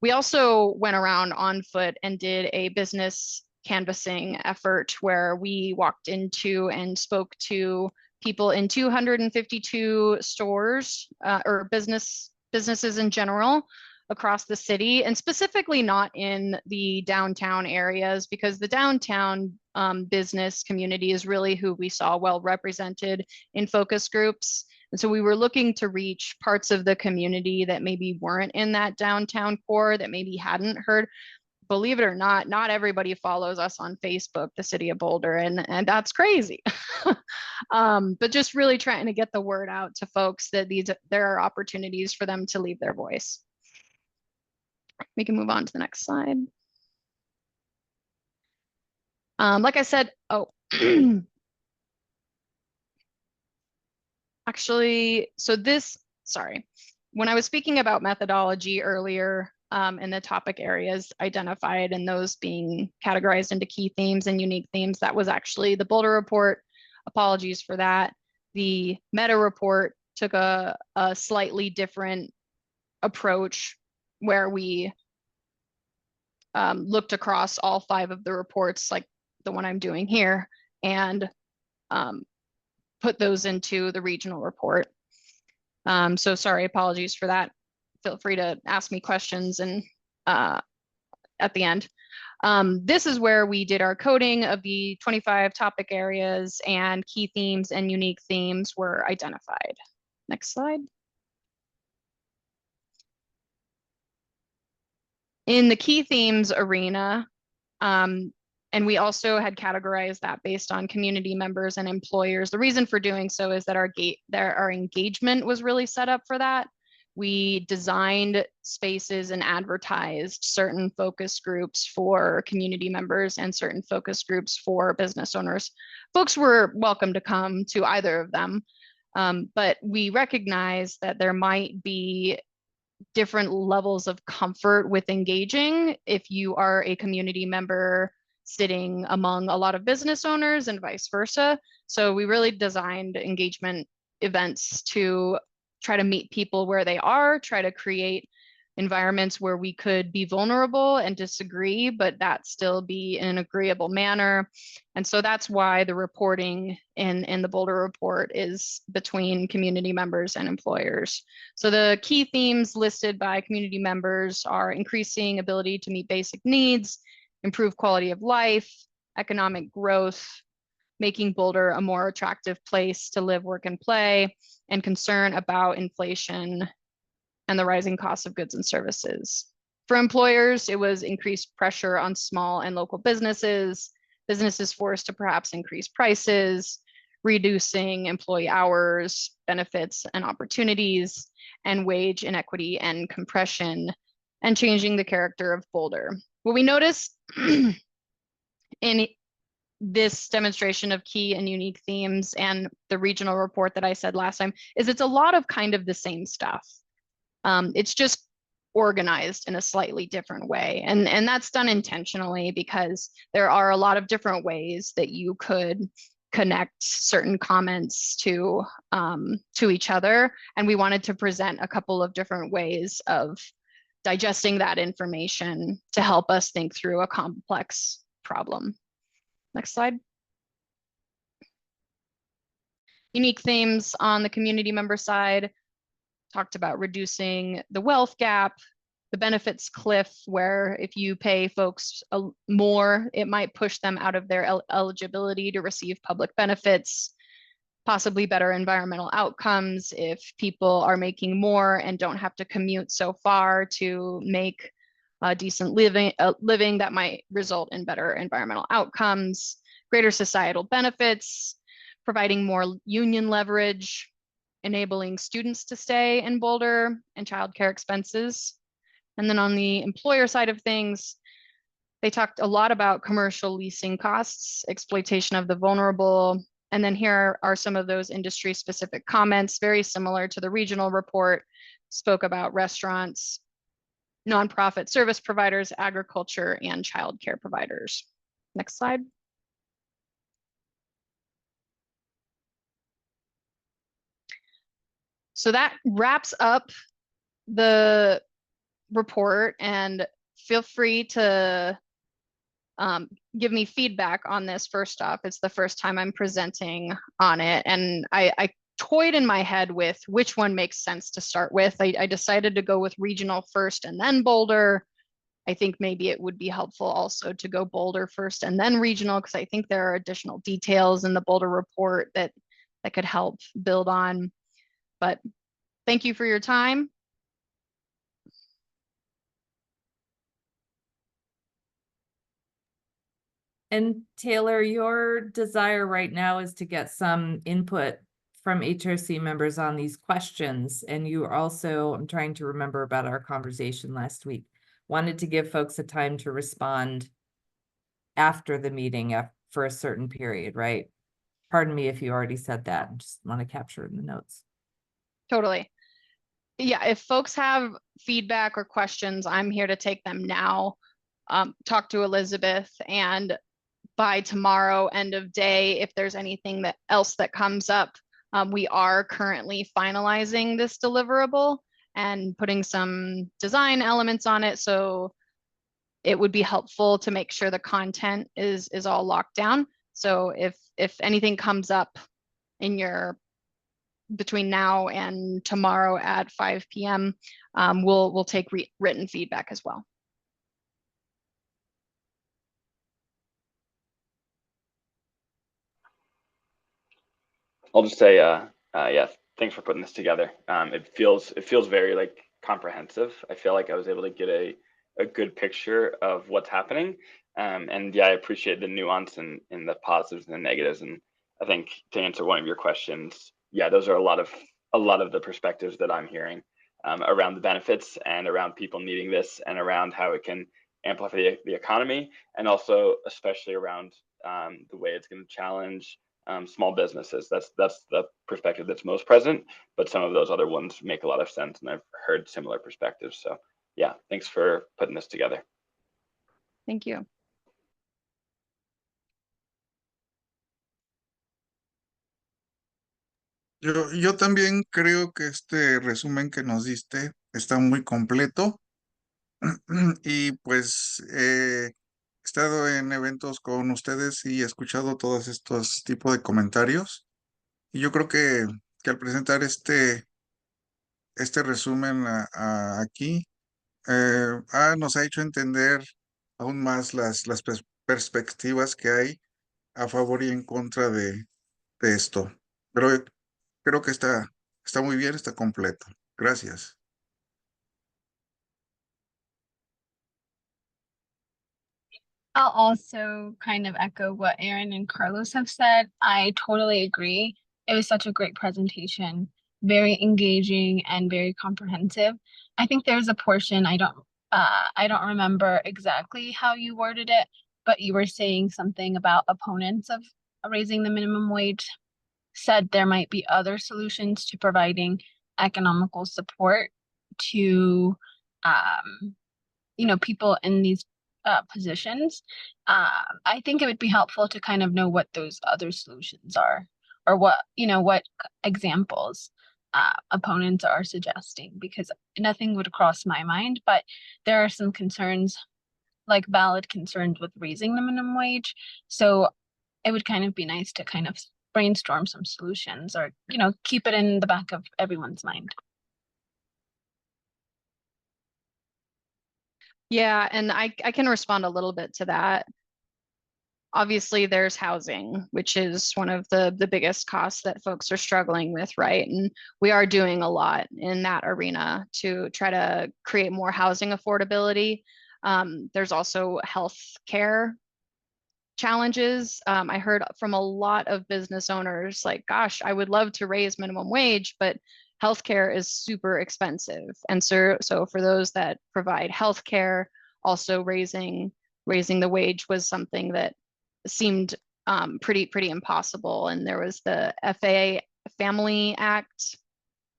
We also went around on foot and did a business canvassing effort where we walked into and spoke to people in 252 stores or businesses in general across the city, and specifically not in the downtown areas, because the downtown business community is really who we saw well represented in focus groups. And so we were looking to reach parts of the community that maybe weren't in that downtown core, that maybe hadn't heard. Believe it or not, not everybody follows us on Facebook, the City of Boulder, and that's crazy. But just really trying to get the word out to folks that there are opportunities for them to leave their voice. We can move on to the next slide. Like I said, actually, sorry. When I was speaking about methodology earlier, and the topic areas identified and those being categorized into key themes and unique themes, that was actually the Boulder report. Apologies for that. The Meta report took a slightly different approach where we looked across all 5 of the reports, like the one I'm doing here, and put those into the regional report. So sorry, apologies for that. Feel free to ask me questions and at the end. This is where we did our coding of the 25 topic areas, and key themes and unique themes were identified. Next slide. In the key themes arena, and we also had categorized that based on community members and employers. The reason for doing so is that our engagement was really set up for that. We designed spaces and advertised certain focus groups for community members and certain focus groups for business owners. Folks were welcome to come to either of them, but we recognize that there might be different levels of comfort with engaging if you are a community member sitting among a lot of business owners and vice versa. So we really designed engagement events to try to meet people where they are, try to create environments where we could be vulnerable and disagree, but that still be in an agreeable manner. And so that's why the reporting in the Boulder report is between community members and employers. So the key themes listed by community members are increasing ability to meet basic needs, improve quality of life, economic growth, making Boulder a more attractive place to live, work, and play, and concern about inflation and the rising costs of goods and services. For employers, it was increased pressure on small and local businesses forced to perhaps increase prices, reducing employee hours, benefits and opportunities, and wage inequity and compression, and changing the character of Boulder. What we noticed in this demonstration of key and unique themes and the regional report that I said last time is it's a lot of kind of the same stuff. It's just organized in a slightly different way. And that's done intentionally because there are a lot of different ways that you could connect certain comments to each other. And we wanted to present a couple of different ways of digesting that information to help us think through a complex problem. Next slide. Unique themes on the community member side. Talked about reducing the wealth gap, the benefits cliff, where if you pay folks more, it might push them out of their eligibility to receive public benefits, possibly better environmental outcomes if people are making more and don't have to commute so far to make a decent living that might result in better environmental outcomes, greater societal benefits, providing more union leverage, enabling students to stay in Boulder, and childcare expenses. And then on the employer side of things, they talked a lot about commercial leasing costs, exploitation of the vulnerable. And then here are some of those industry specific comments, very similar to the regional report, spoke about restaurants, nonprofit service providers, agriculture, and childcare providers. Next slide. So that wraps up the report, and feel free to give me feedback on this. First off, it's the first time I'm presenting on it, and I toyed in my head with which one makes sense to start with. I decided to go with regional first and then Boulder. I think maybe it would be helpful also to go Boulder first and then regional, because I think there are additional details in the Boulder report that could help build on. But thank you for your time. And Taylor, your desire right now is to get some input from HRC members on these questions. And you also, I'm trying to remember about our conversation last week, wanted to give folks a time to respond after the meeting for a certain period, right? Pardon me if you already said that. I just want to capture it in the notes. Totally. Yeah, if folks have feedback or questions, I'm here to take them now. Talk to Elizabeth, and by tomorrow, end of day, if there's anything else that comes up, we are currently finalizing this deliverable and putting some design elements on it. So it would be helpful to make sure the content is all locked down. So if anything comes up in your between now and tomorrow at 5 p.m., we'll take written feedback as well. I'll just say, yeah, thanks for putting this together. It feels very like comprehensive. I feel like I was able to get a good picture of what's happening. And yeah, I appreciate the nuance and the positives and the negatives. And I think to answer one of your questions, yeah, those are a lot of the perspectives that I'm hearing around the benefits and around people needing this and around how it can amplify the economy, and also especially around the way it's going to challenge small businesses. That's the perspective that's most present, but some of those other ones make a lot of sense, and I've heard similar perspectives. So yeah, thanks for putting this together. Thank you. Yo también creo que este resumen que nos diste está muy completo. Y pues he estado en eventos con ustedes y he escuchado todos estos tipos de comentarios. Y yo creo que al presentar este resumen aquí, nos ha hecho entender aún más las perspectivas que hay a favor y en contra de esto. Pero creo que está muy bien, está completo. Gracias. I'll also kind of echo what Aaron and Carlos have said. I totally agree. It was such a great presentation, very engaging and very comprehensive. I think there's a portion I don't remember exactly how you worded it, but you were saying something about opponents of raising the minimum wage said there might be other solutions to providing economical support to people in these positions. I think it would be helpful to kind of know what those other solutions are, or what examples opponents are suggesting, because nothing would cross my mind, but there are some concerns, like valid concerns with raising the minimum wage. So it would kind of be nice to kind of brainstorm some solutions, or keep it in the back of everyone's mind. Yeah, and I can respond a little bit to that. Obviously, there's housing, which is one of the biggest costs that folks are struggling with, right? And we are doing a lot in that arena to try to create more housing affordability. There's also health care challenges. I heard from a lot of business owners like, gosh, I would love to raise minimum wage, but healthcare is super expensive. And so for those that provide healthcare, also raising the wage was something that seemed pretty impossible. And there was the FAA Family Act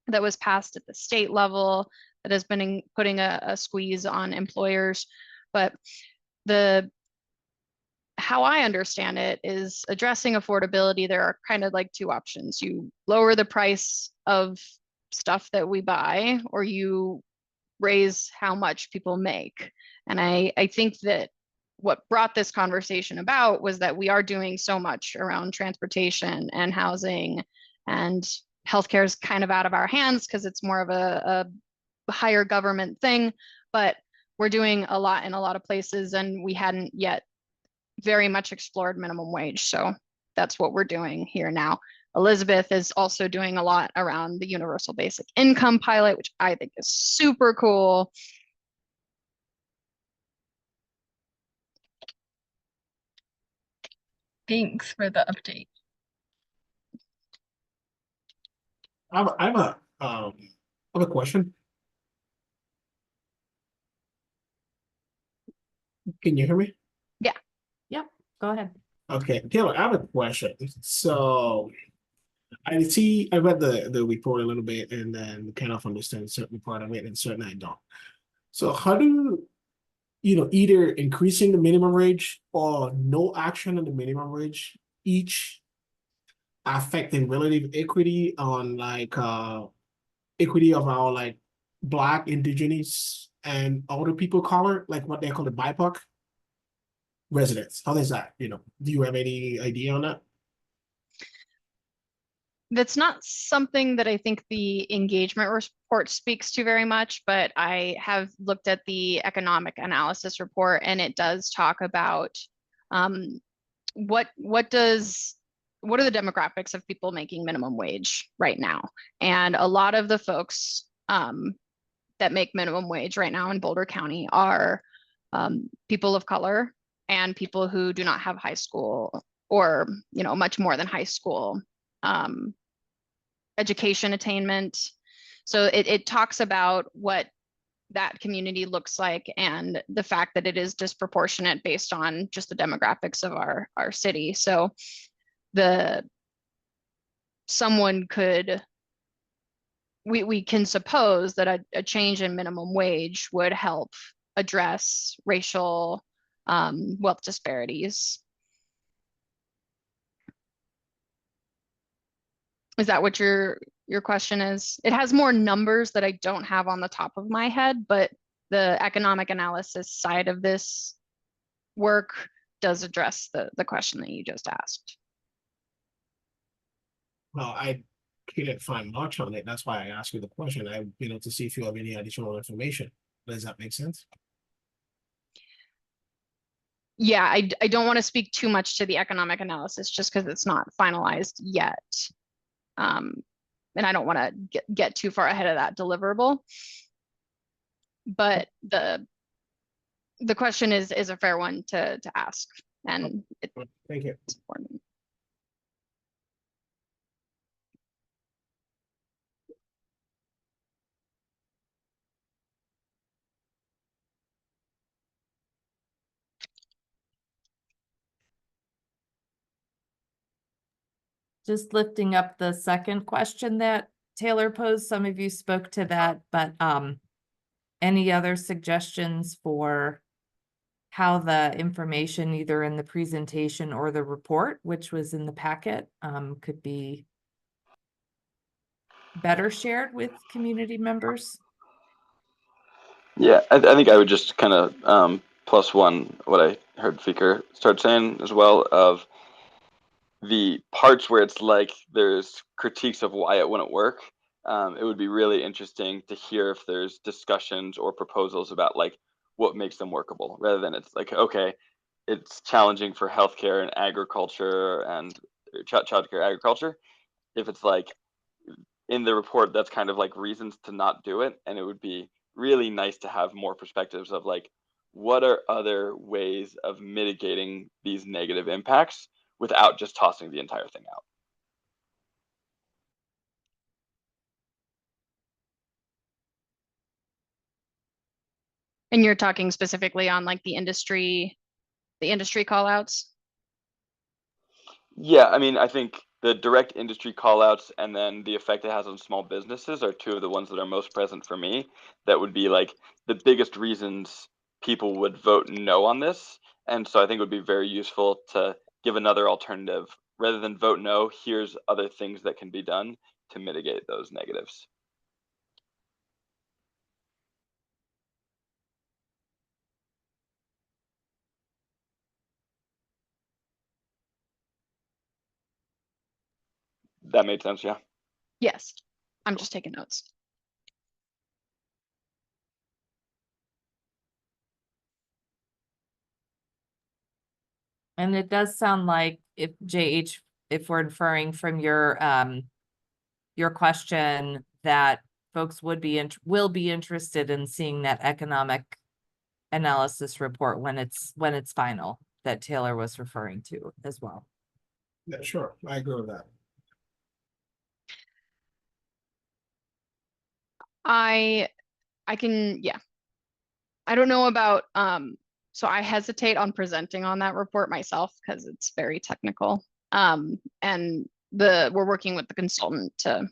that was passed at the state level that has been putting a squeeze on employers. But how I understand it is addressing affordability. There are kind of like two options. You lower the price of stuff that we buy, or you raise how much people make. And I think that what brought this conversation about was that we are doing so much around transportation and housing, and healthcare is kind of out of our hands because it's more of a higher government thing, but we're doing a lot in a lot of places, and we hadn't yet very much explored minimum wage. So that's what we're doing here now. Elizabeth is also doing a lot around the universal basic income pilot, which I think is super cool. Thanks for the update. I have a question. Can you hear me? Go ahead. Okay, Taylor, I have a question. So I read the report a little bit and then kind of understand a certain part of it and certain I don't. So how do either increasing the minimum wage or no action on the minimum wage each affecting relative equity on equity of our like Black, Indigenous, and other people color, like what they call the BIPOC residents? How does that, do you have any idea on that? That's not something that I think the engagement report speaks to very much, but I have looked at the economic analysis report, and it does talk about what are the demographics of people making minimum wage right now. And a lot of the folks that make minimum wage right now in Boulder County are people of color and people who do not have high school or much more than high school education attainment. So it talks about what that community looks like and the fact that it is disproportionate based on just the demographics of our city. So we can suppose that a change in minimum wage would help address racial wealth disparities. Is that what your question is? It has more numbers that I don't have on the top of my head, but the economic analysis side of this work does address the question that you just asked. Well, I couldn't find much on it. That's why I asked you the question. To see if you have any additional information. Does that make sense? Yeah, I don't want to speak too much to the economic analysis just because it's not finalized yet. And I don't want to get too far ahead of that deliverable. But the question is a fair one to ask, and Thank you. it's important. Just lifting up the second question that Taylor posed. Some of you spoke to that, but any other suggestions for how the information either in the presentation or the report, which was in the packet, could be better shared with community members? Yeah, I think I would just kind of plus one what I heard Fikar start saying as well, of the parts where it's like there's critiques of why it wouldn't work. It would be really interesting to hear if there's discussions or proposals about like what makes them workable, rather than it's like, okay, it's challenging for healthcare and agriculture and childcare agriculture. If it's like in the report, that's kind of like reasons to not do it, and it would be really nice to have more perspectives of like, what are other ways of mitigating these negative impacts without just tossing the entire thing out. And you're talking specifically on like the industry call outs? Yeah, I mean, I think the direct industry callouts and then the effect it has on small businesses are two of the ones that are most present for me. That would be like the biggest reasons people would vote no on this. And so I think it would be very useful to give another alternative. Rather than vote no, here's other things that can be done to mitigate those negatives. That made sense, yeah. Yes, I'm just taking notes. And it does sound like if JH, if we're inferring from your question that folks would be, will be interested in seeing that economic analysis report when it's final, that Taylor was referring to as well. Yeah, sure, I agree with that. I can, yeah. I don't know about, so I hesitate on presenting on that report myself because it's very technical. And we're working with the consultant to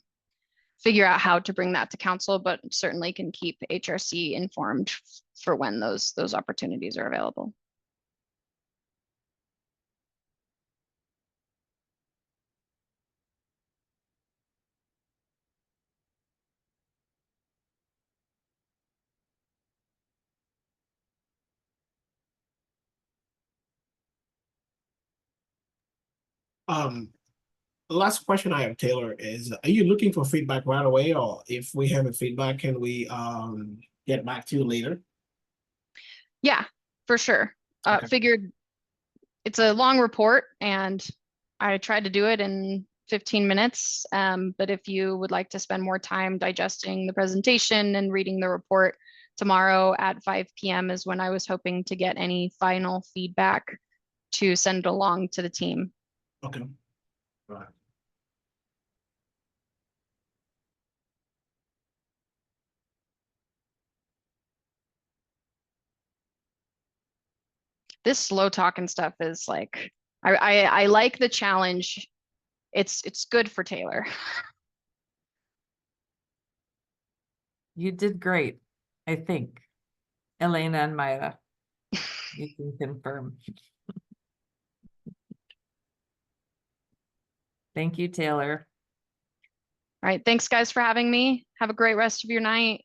figure out how to bring that to council, but certainly can keep HRC informed for when those opportunities are available. The last question I have, Taylor, is are you looking for feedback right away, or if we have a feedback, can we get back to you later? Yeah, for sure. Okay. Figured it's a long report and I tried to do it in 15 minutes. But if you would like to spend more time digesting the presentation and reading the report, tomorrow at 5 p.m. is when I was hoping to get any final feedback to send along to the team. Okay. All right. This slow talking stuff is like, I like the challenge. It's good for Taylor. You did great, I think. Elena and Myra, you can confirm. Thank you, Taylor. All right, thanks guys for having me. Have a great rest of your night.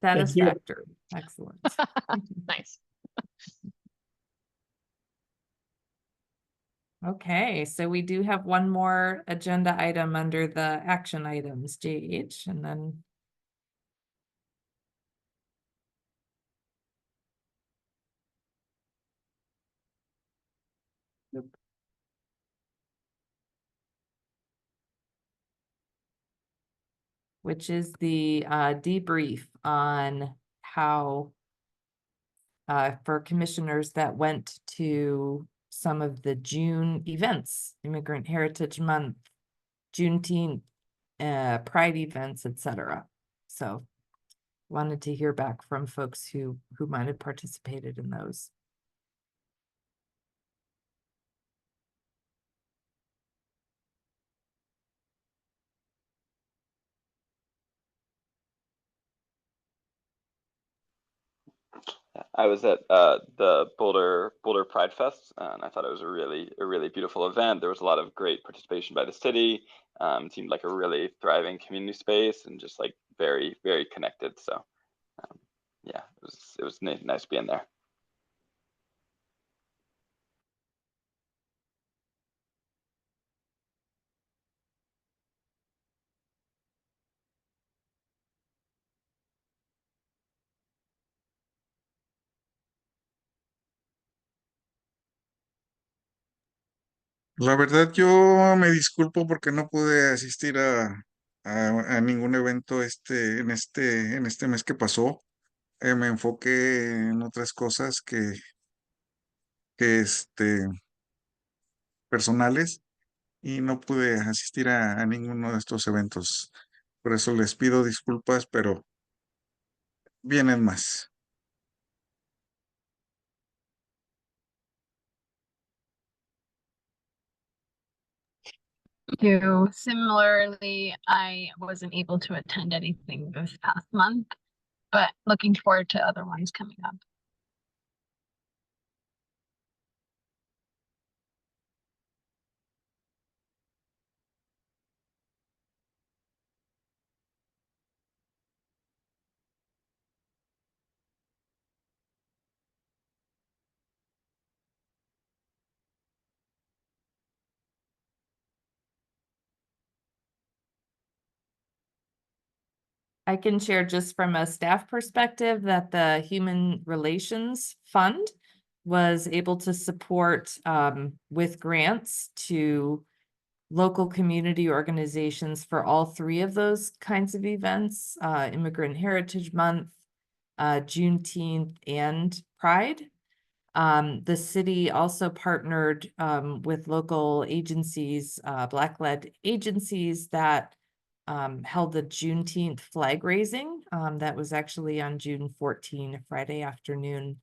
you. Satisfactory. Excellent. Nice. Okay, so we do have one more agenda item under the action items, JH, and then which is the debrief on how for commissioners that went to some of the June events, Immigrant Heritage Month, Juneteenth, Pride events, etc. So wanted to hear back from folks who might have participated in those. I was at the Boulder Pride Fest, and I thought it was a really beautiful event. There was a lot of great participation by the city. It seemed like a really thriving community space, and just like very connected. So, yeah, it was nice being there. La verdad, yo me disculpo porque no pude asistir a ningún evento en este mes que pasó. Me enfoqué en otras cosas que personales y no pude asistir a ninguno de estos eventos. Por eso les pido disculpas, pero vienen más. You. Similarly, I wasn't able to attend anything this past month, but looking forward to other ones coming up. I can share just from a staff perspective that the Human Relations Fund was able to support with grants to local community organizations for all three of those kinds of events, Immigrant Heritage Month, Juneteenth, and Pride. The city also partnered with local agencies, Black-led agencies that held the Juneteenth flag raising. That was actually on June 14, Friday afternoon.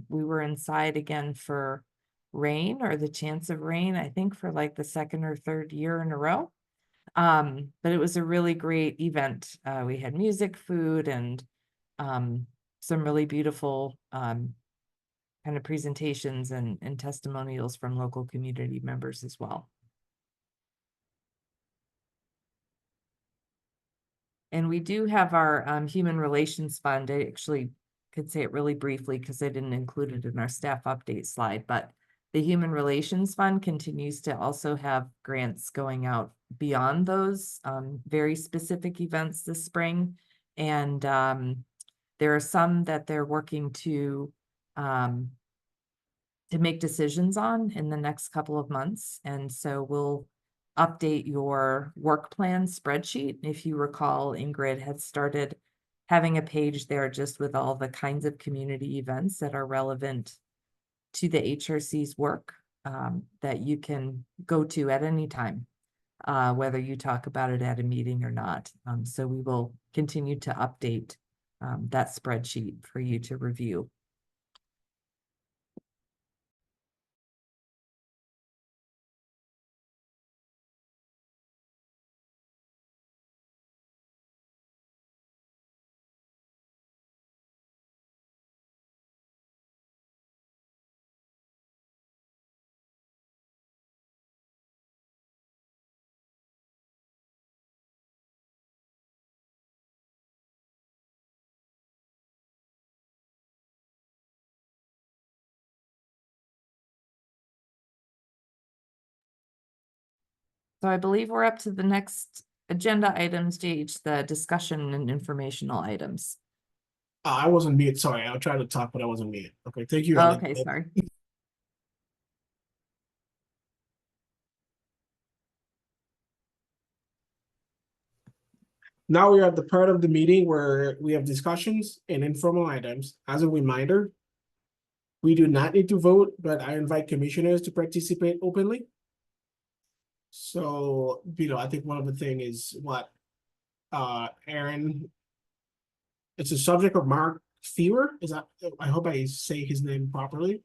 We were inside again for rain or the chance of rain, I think for like the second or third year in a row. But it was a really great event. We had music, food, and some really beautiful kind of presentations and testimonials from local community members as well. And we do have our Human Relations Fund. I actually could say it really briefly because I didn't include it in our staff update slide, but the Human Relations Fund continues to also have grants going out beyond those very specific events this spring. And there are some that they're working to make decisions on in the next couple of months. And so we'll update your work plan spreadsheet. If you recall, Ingrid had started having a page there just with all the kinds of community events that are relevant to the HRC's work that you can go to at any time, whether you talk about it at a meeting or not. So we will continue to update that spreadsheet for you to review. So I believe we're up to the next agenda items, JH, the discussion and informational items. I wasn't mute. Sorry, I tried to talk, but I wasn't mute. Okay, thank you. Ellen. Okay, sorry. Now we are at the part of the meeting where we have discussions and informal items. As a reminder, we do not need to vote, but I invite commissioners to participate openly. So, I think one of the things is what Aaron, it's a subject of Mark Fewer. Is that, I hope I say his name properly.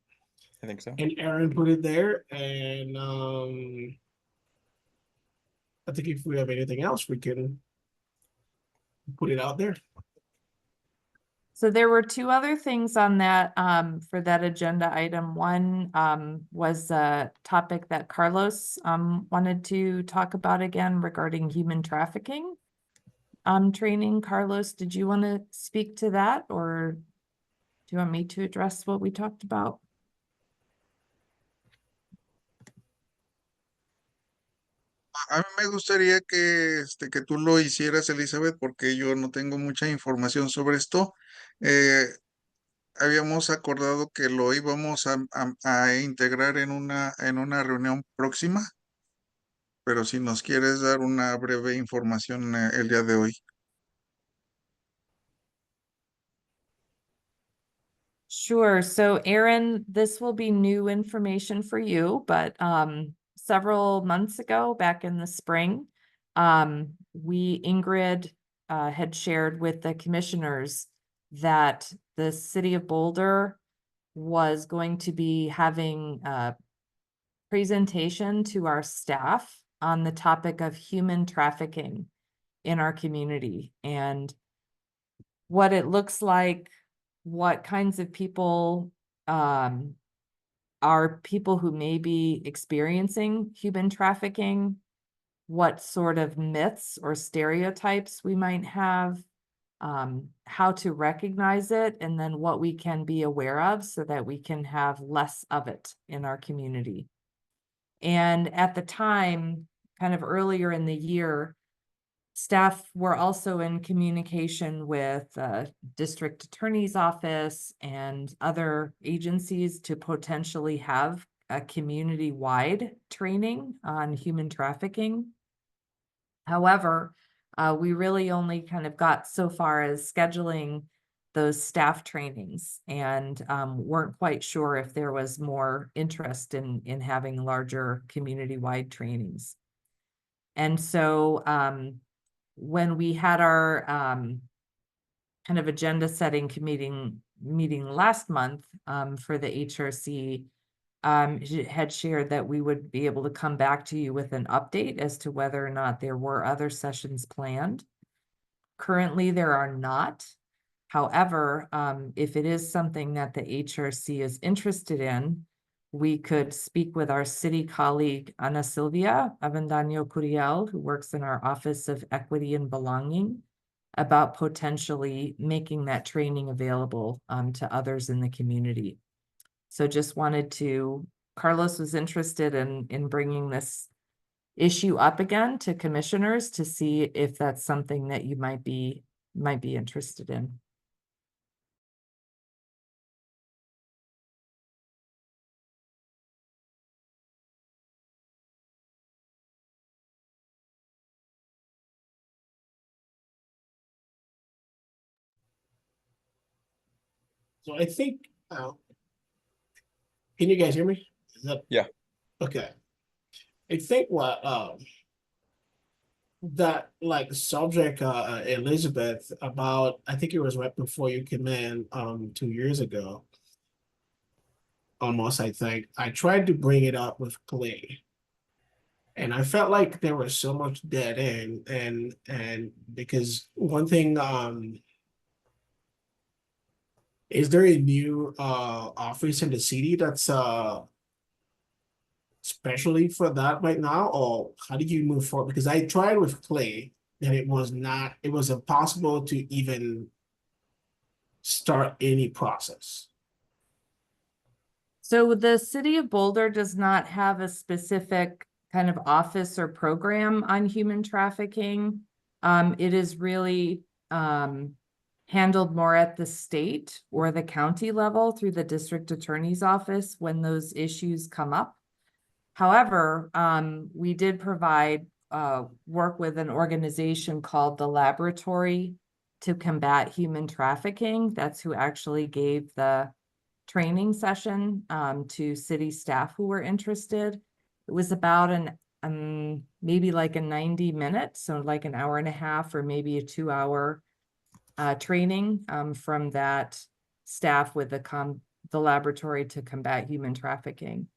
I think so. And Aaron put it there, and I think if we have anything else, we can put it out there. So there were two other things on that for that agenda item. One was a topic that Carlos wanted to talk about again regarding human trafficking training. Carlos, did you want to speak to that, or do you want me to address what we talked about? A mí me gustaría que tú lo hicieras, Elizabeth, porque yo no tengo mucha información sobre esto. habíamos acordado que lo íbamos a integrar en una reunión próxima, pero si nos quieres dar una breve información el día de hoy. Sure. So Aaron, this will be new information for you, but several months ago, back in the spring, Ingrid had shared with the commissioners that the city of Boulder was going to be having a presentation to our staff on the topic of human trafficking in our community and what it looks like, what kinds of people are people who may be experiencing human trafficking, what sort of myths or stereotypes we might have, how to recognize it, and then what we can be aware of so that we can have less of it in our community. And at the time, kind of earlier in the year, staff were also in communication with district attorney's office and other agencies to potentially have a community-wide training on human trafficking. However, we really only kind of got so far as scheduling those staff trainings and weren't quite sure if there was more interest in having larger community-wide trainings. And so when we had our kind of agenda setting meeting last month for the HRC, had shared that we would be able to come back to you with an update as to whether or not there were other sessions planned. Currently, there are not. However, if it is something that the HRC is interested in, we could speak with our city colleague, Ana Silvia Avendaño Curiel, who works in our Office of Equity and Belonging, about potentially making that training available to others in the community. So just wanted to, Carlos was interested in bringing this issue up again to commissioners to see if that's something that you might be interested in. So I think, can you guys hear me? Is that? Yeah. Okay. I think what, that like subject, Elizabeth, about, I think it was right before you came in, 2 years ago. Almost, I think. I tried to bring it up with Clay. And I felt like there was so much dead end and because one thing, is there a new office in the city that's especially for that right now, or how do you move forward? Because I tried with Clay and it was impossible to even start any process. So the city of Boulder does not have a specific kind of office or program on human trafficking. It is really handled more at the state or the county level through the district attorney's office when those issues come up. However, we did provide work with an organization called the Laboratory to Combat Human Trafficking. That's who actually gave the training session to city staff who were interested. It was about maybe like a 90-minute, so like an hour and a half or maybe a 2-hour training from that staff with the Laboratory to Combat Human Trafficking.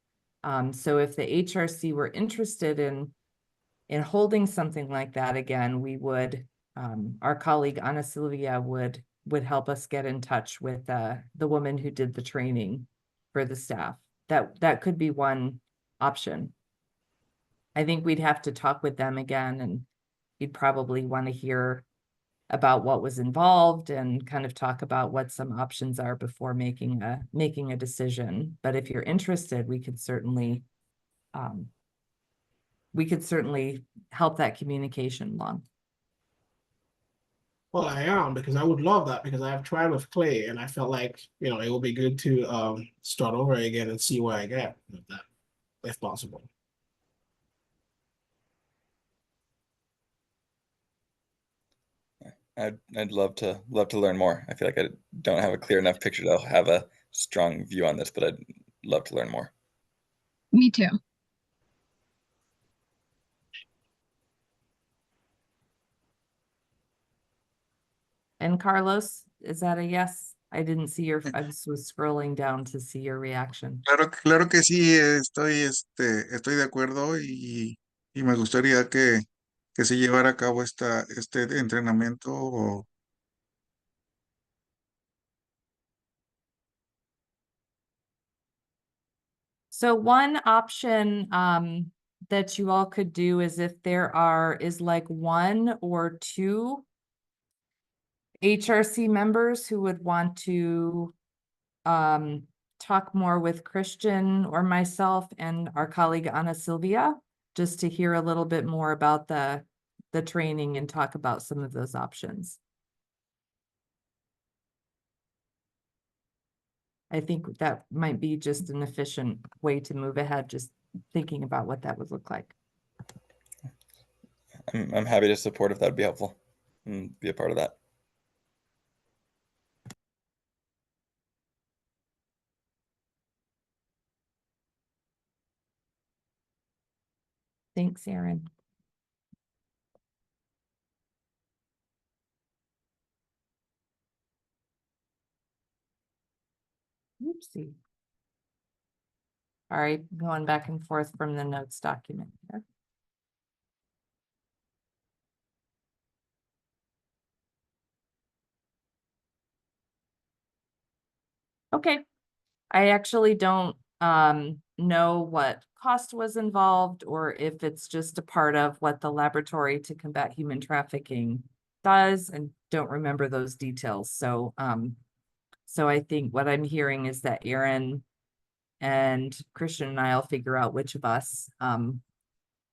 So if the HRC were interested in holding something like that again, we would, our colleague Ana Silvia would help us get in touch with the woman who did the training for the staff. That could be one option. I think we'd have to talk with them again, and you'd probably want to hear about what was involved and kind of talk about what some options are before making a decision. But if you're interested, we could certainly help that communication along. Well, I am, because I would love that, because I have tried with clay and I felt like, you know, it would be good to start over again and see where I get with that, if possible. I'd love to learn more. I feel like I don't have a clear enough picture to have a strong view on this, but I'd love to learn more. Me too. And Carlos, is that a yes? I didn't see your, I just was scrolling down to see your reaction. Claro que sí, estoy de acuerdo y me gustaría que se llevara a cabo este entrenamiento. So one option that you all could do is if there is like 1 or 2 HRC members who would want to talk more with Christian or myself and our colleague Ana Silvia, just to hear a little bit more about the training and talk about some of those options. I think that might be just an efficient way to move ahead, just thinking about what that would look like. I'm happy to support if that would be helpful and be a part of that. Thanks, Aaron. Oopsie. All right, going back and forth from the notes document here. Okay, I actually don't know what cost was involved or if it's just a part of what the Laboratory to Combat Human Trafficking does, and don't remember those details. So so I think what I'm hearing is that Aaron and Christian and I'll figure out which of us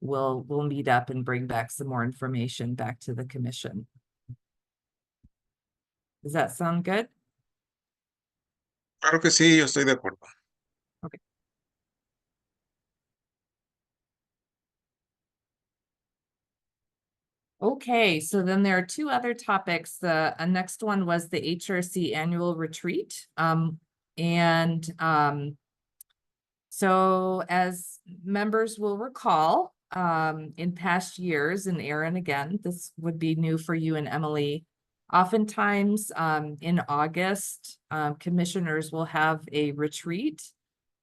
will meet up and bring back some more information back to the commission. Does that sound good? Claro que sí, yo estoy de acuerdo. Okay. Okay, so then there are 2 other topics. The next one was the HRC annual retreat. So as members will recall, in past years, and Aaron, again, this would be new for you and Emily. Oftentimes, in August, commissioners will have a retreat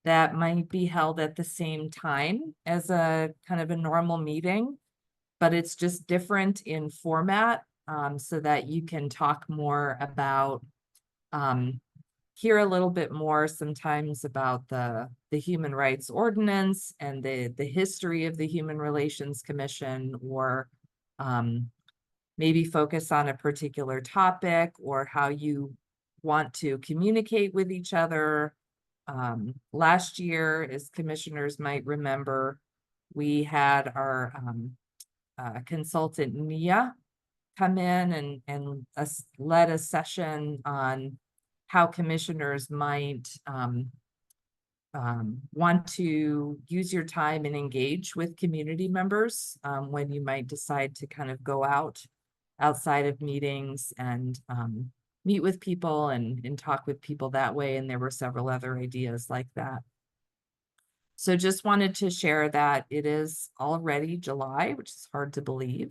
that might be held at the same time as a kind of a normal meeting, but it's just different in format, so that you can talk more about, hear a little bit more sometimes about the Human Rights Ordinance and the history of the Human Relations Commission, or maybe focus on a particular topic or how you want to communicate with each other. Last year, as commissioners might remember, we had our consultant Nia come in and led a session on how commissioners might want to use your time and engage with community members when you might decide to kind of go outside of meetings and meet with people and talk with people that way. And there were several other ideas like that. So just wanted to share that it is already July, which is hard to believe.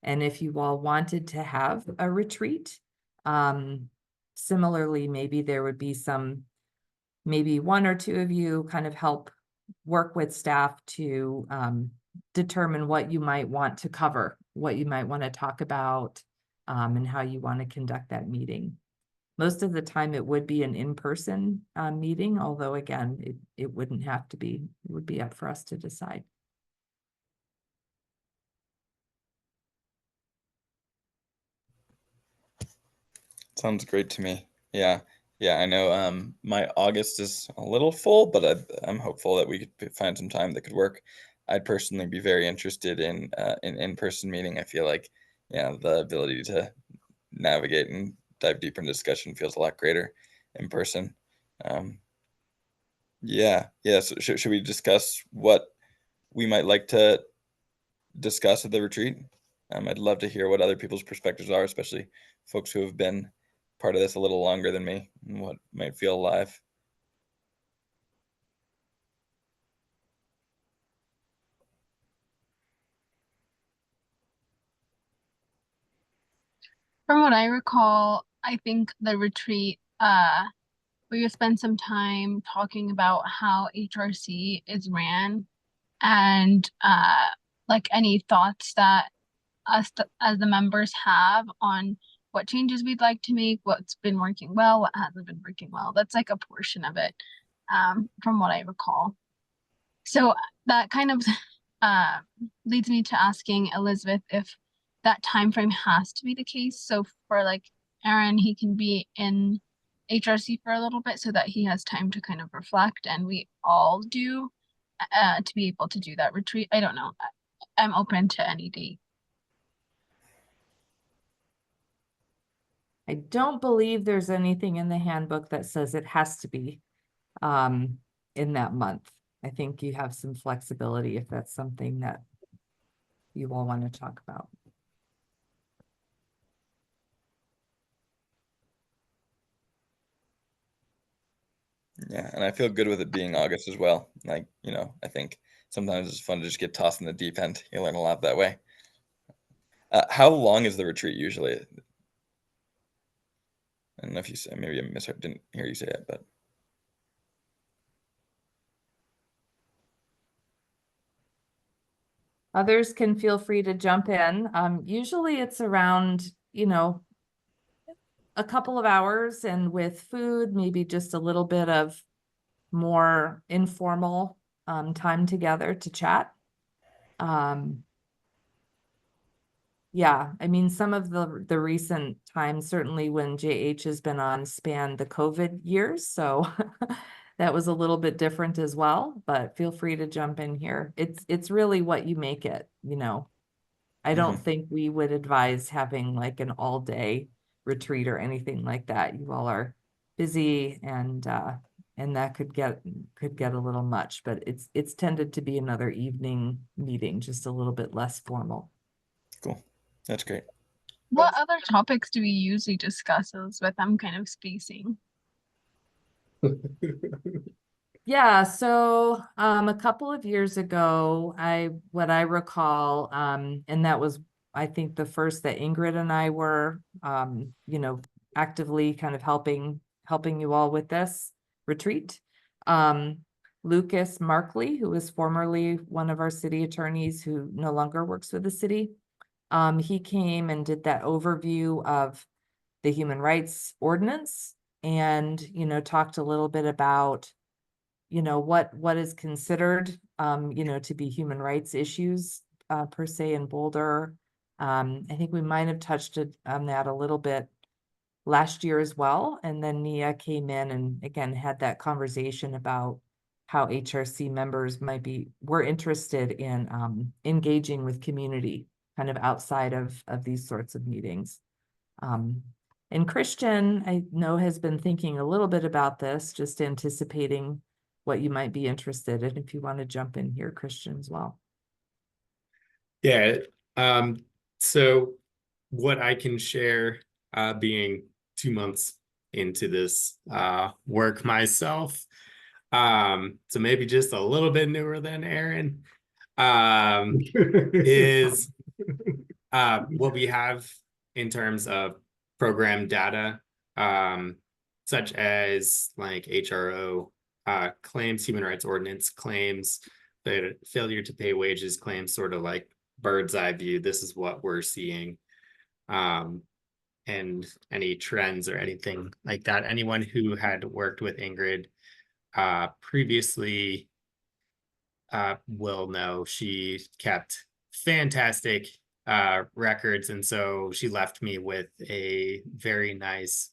And if you all wanted to have a retreat, similarly, maybe there would be maybe 1 or 2 of you kind of help work with staff to determine what you might want to cover, what you might want to talk about, and how you want to conduct that meeting. Most of the time it would be an in-person meeting, although again, it wouldn't have to be, it would be up for us to decide. Sounds great to me. Yeah. I know my August is a little full, but I'm hopeful that we could find some time that could work. I'd personally be very interested in in-person meeting. I feel like, yeah, the ability to navigate and dive deeper into discussion feels a lot greater in person. Yeah. So should we discuss what we might like to discuss at the retreat? I'd love to hear what other people's perspectives are, especially folks who have been part of this a little longer than me, and what might feel alive. From what I recall, I think the retreat, we spent some time talking about how HRC is ran and like any thoughts that as the members have on what changes we'd like to make, what's been working well, what hasn't been working well. That's like a portion of it, from what I recall. So that kind of leads me to asking Elizabeth if that time frame has to be the case. So for like Aaron, he can be in HRC for a little bit so that he has time to kind of reflect, and we all do to be able to do that retreat. I don't know. I'm open to any date. I don't believe there's anything in the handbook that says it has to be in that month. I think you have some flexibility if that's something that you all want to talk about. Yeah, and I feel good with it being August as well. Like, I think sometimes it's fun to just get tossed in the deep end. You learn a lot that way. How long is the retreat usually? I don't know if you said, maybe I misheard, didn't hear you say it, but. Others can feel free to jump in. Usually it's around, a couple of hours, and with food, maybe just a little bit of more informal time together to chat. Yeah, I mean, some of the recent times, certainly when JH has been on, spanned the COVID years, so that was a little bit different as well, but feel free to jump in here. It's really what you make it, I don't think we would advise having like an all-day retreat or anything like that. You all are busy, and that could get a little much, but it's tended to be another evening meeting, just a little bit less formal. Cool. That's great. What other topics do we usually discuss with them kind of spacing? Yeah, so a couple of years ago, what I recall, and that was, I think, the first that Ingrid and I were actively kind of helping you all with this retreat. Lucas Markley, who was formerly one of our city attorneys who no longer works with the city, he came and did that overview of the human rights ordinance, and talked a little bit about what is considered to be human rights issues per se in Boulder. I think we might have touched on that a little bit last year as well, and then Nia came in and again had that conversation about how HRC members were interested in engaging with community kind of outside of these sorts of meetings. And Christian, I know, has been thinking a little bit about this, just anticipating what you might be interested in. If you want to jump in here, Christian, as well. Yeah. So what I can share, being 2 months into this work myself, so maybe just a little bit newer than Aaron, is what we have in terms of program data, such as like HRO claims, human rights ordinance claims, the failure to pay wages claims, sort of like bird's eye view. This is what we're seeing, and any trends or anything like that. Anyone who had worked with Ingrid previously will know she kept fantastic records, and so she left me with a very nice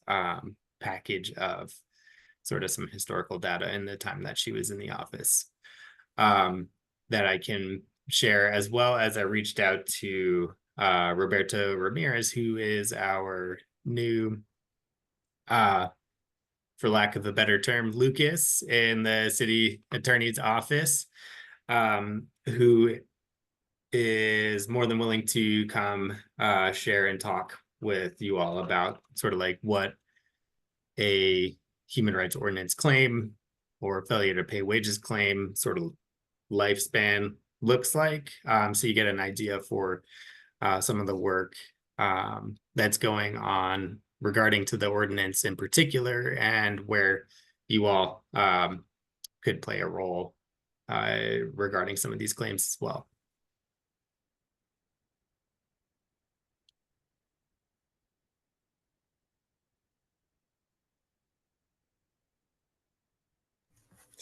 package of sort of some historical data in the time that she was in the office, that I can share, as well as I reached out to Roberto Ramirez, who is our new, for lack of a better term, Lucas in the city attorney's office, who is more than willing to come share and talk with you all about sort of like what a human rights ordinance claim or failure to pay wages claim sort of lifespan looks like. So you get an idea for some of the work that's going on regarding to the ordinance in particular, and where you all could play a role regarding some of these claims as well.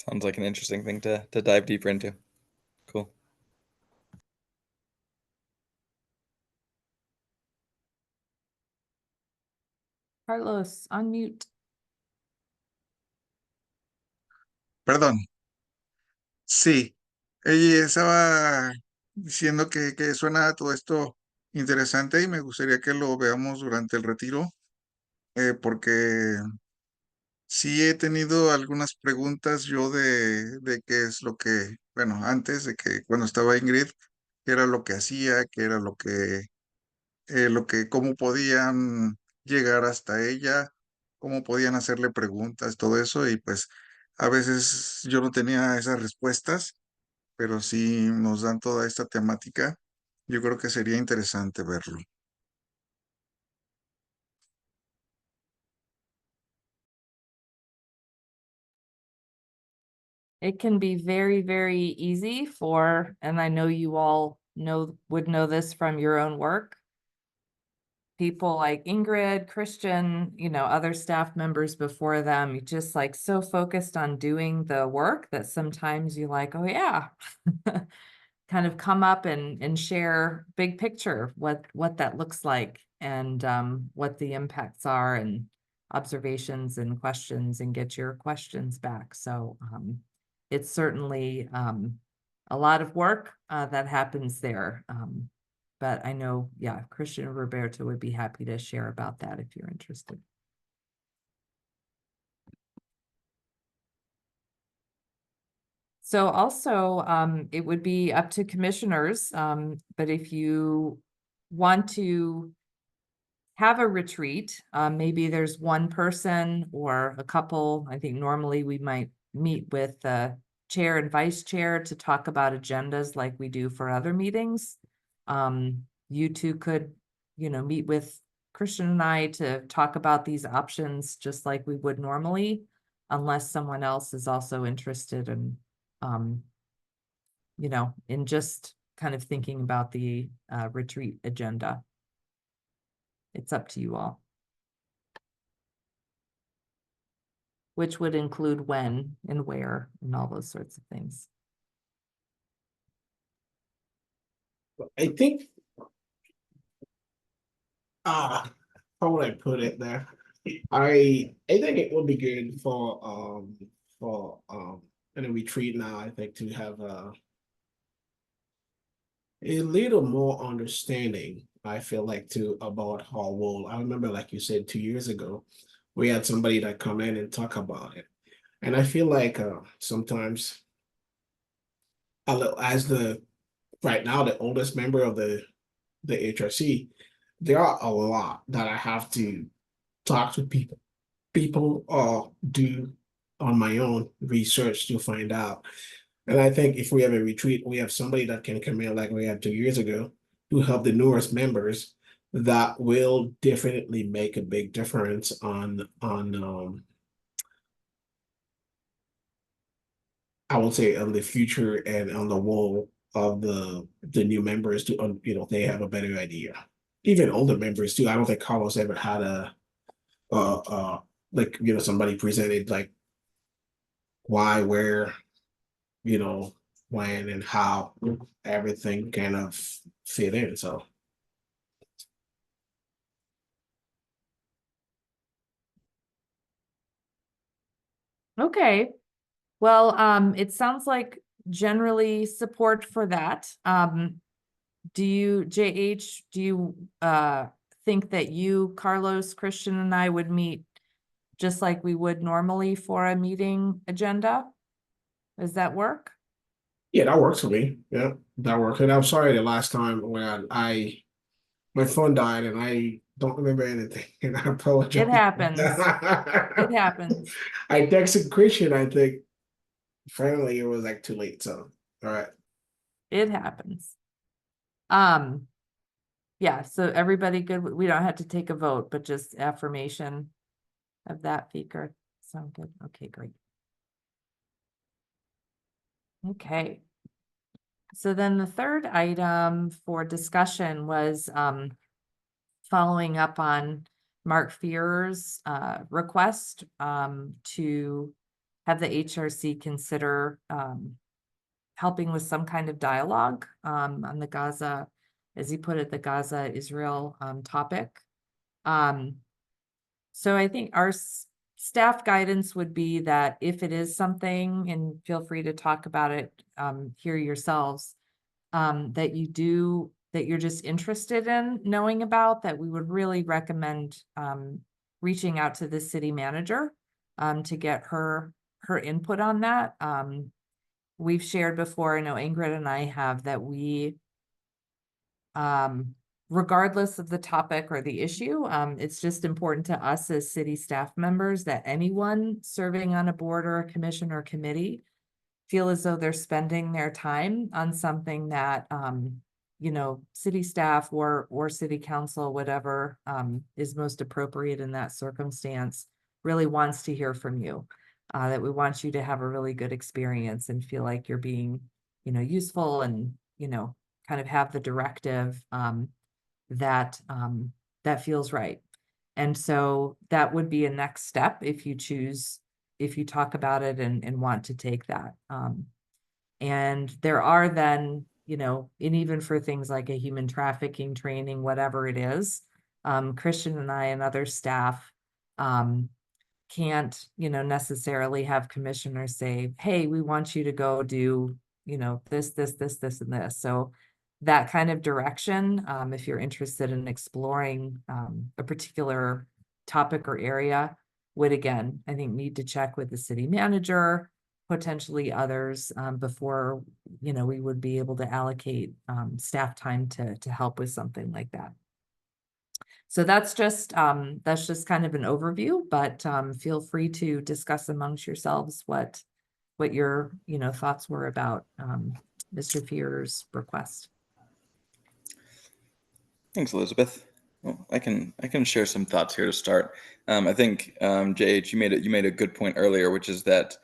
Sounds like an interesting thing to dive deeper into. Cool. Carlos, unmute. Perdón. Sí, ella estaba diciendo que suena todo esto interesante y me gustaría que lo veamos durante el retiro, porque sí he tenido algunas preguntas yo de qué es lo que, bueno, antes de que cuando estaba Ingrid, qué era lo que hacía, qué era cómo podían llegar hasta ella, cómo podían hacerle preguntas, todo eso, y pues a veces yo no tenía esas respuestas, pero si nos dan toda esta temática, yo creo que sería interesante verlo. It can be very, very easy for, and I know you all would know this from your own work. People like Ingrid, Christian, other staff members before them, you just like so focused on doing the work that sometimes you like, oh yeah, kind of come up and share big picture, what that looks like, and what the impacts are, and observations and questions, and get your questions back. So it's certainly a lot of work that happens there. But I know, yeah, Christian and Roberto would be happy to share about that if you're interested. So also, it would be up to commissioners, but if you want to have a retreat, maybe there's one person or a couple. I think normally we might meet with the chair and vice chair to talk about agendas like we do for other meetings. You two could, meet with Christian and I to talk about these options just like we would normally, unless someone else is also interested in, in just kind of thinking about the retreat agenda. It's up to you all. Which would include when and where and all those sorts of things. I think, how would I put it there? I think it would be good for in a retreat now, I think, to have a little more understanding, I feel like, too, about our role. I remember, like you said, 2 years ago, we had somebody that come in and talk about it. And I feel like sometimes, as right now, the oldest member of the HRC, there are a lot that I have to talk to people do on my own research to find out. And I think if we have a retreat, we have somebody that can come in like we had 2 years ago to help the newest members, that will definitely make a big difference on I would say on the future and on the role of the new members to, they have a better idea. Even older members too. I don't think Carlos ever had like, somebody presented like why, where, when and how everything kind of fit in. So. Okay. Well, it sounds like generally support for that. Do you, JH, think think that you, Carlos, Christian, and I would meet just like we would normally for a meeting agenda? Does that work? Yeah, that works for me. Yeah, that works. And I'm sorry the last time when my phone died and I don't remember anything, and I apologize. It happens. It happens. I texted Christian, I think finally it was like too late. So all right. It happens. Yeah, so everybody good? We don't have to take a vote, but just affirmation of that, Feker. Sound good? Okay, great. Okay. So then the third item for discussion was following up on Mark Fear's request to have the HRC consider helping with some kind of dialogue on the Gaza, as he put it, the Gaza-Israel topic. So I think our staff guidance would be that if it is something, and feel free to talk about it here yourselves, that you're just interested in knowing about, that we would really recommend reaching out to the city manager to get her input on that. We've shared before, I know Ingrid and I have, that we, regardless of the topic or the issue, it's just important to us as city staff members that anyone serving on a board or a commission or committee feel as though they're spending their time on something that, you know, city staff or city council, whatever is most appropriate in that circumstance, really wants to hear from you. That we want you to have a really good experience and feel like you're being, you know, useful and, you know, kind of have the directive that feels right. And so that would be a next step if you choose, if you talk about it and want to take that. And there are then, you know, and even for things like a human trafficking training, whatever it is, Christian and I and other staff can't, you know, necessarily have commissioners say, hey, we want you to go do, you know, this, and this. So that kind of direction, if you're interested in exploring a particular topic or area, would again, I think, need to check with the city manager, potentially others, before, you know, we would be able to allocate staff time to help with something like that. So that's just kind of an overview, but feel free to discuss amongst yourselves what your, you know, thoughts were about Mr. Fear's request. Thanks, Elizabeth. Well, I can share some thoughts here to start. I think JH, you made a good point earlier, which is that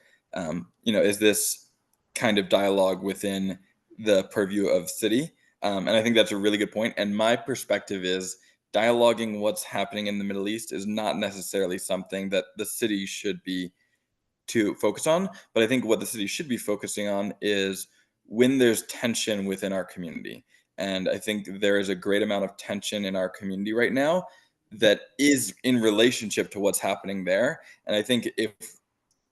you know, is this kind of dialogue within the purview of city? And I think that's a really good point. And my perspective is dialoguing what's happening in the Middle East is not necessarily something that the city should be to focus on. But I think what the city should be focusing on is when there's tension within our community. And I think there is a great amount of tension in our community right now that is in relationship to what's happening there. And I think if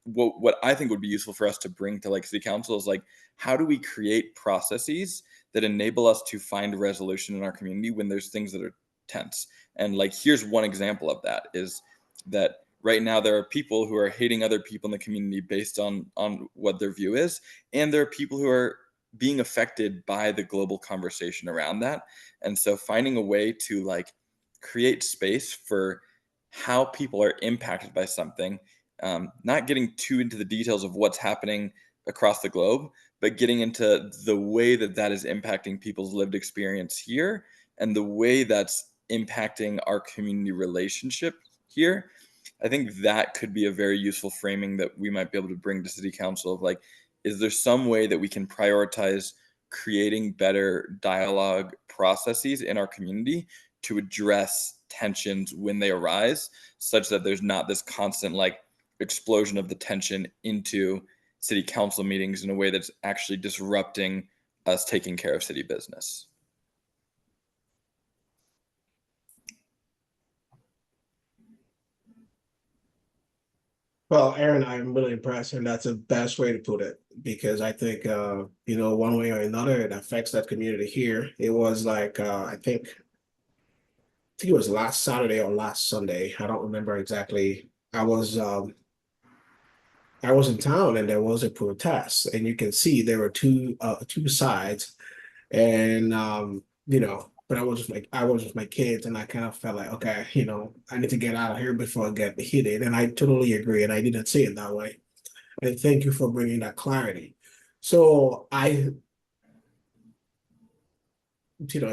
what I think would be useful for us to bring to like city council is like, how do we create processes that enable us to find resolution in our community when there's things that are tense? And like, here's one example of that is that right now there are people who are hating other people in the community based on what their view is. And there are people who are being affected by the global conversation around that. And so finding a way to like create space for how people are impacted by something, not getting too into the details of what's happening across the globe, but getting into the way that that is impacting people's lived experience here and the way that's impacting our community relationship here. I think that could be a very useful framing that we might be able to bring to city council of like, is there some way that we can prioritize creating better dialogue processes in our community to address tensions when they arise, such that there's not this constant like explosion of the tension into city council meetings in a way that's actually disrupting us taking care of city business? Well, Aaron, I'm really impressed, and that's the best way to put it, because I think, you know, one way or another, it affects that community here. It was like, I think think it was last Saturday or last Sunday. I don't remember exactly. I was in town and there was a protest, and you can see there were two sides, and but I was with my kids, and I kind of felt like, okay, I need to get out of here before I get heated, and I totally agree, and I didn't see it that way. And thank you for bringing that clarity. So if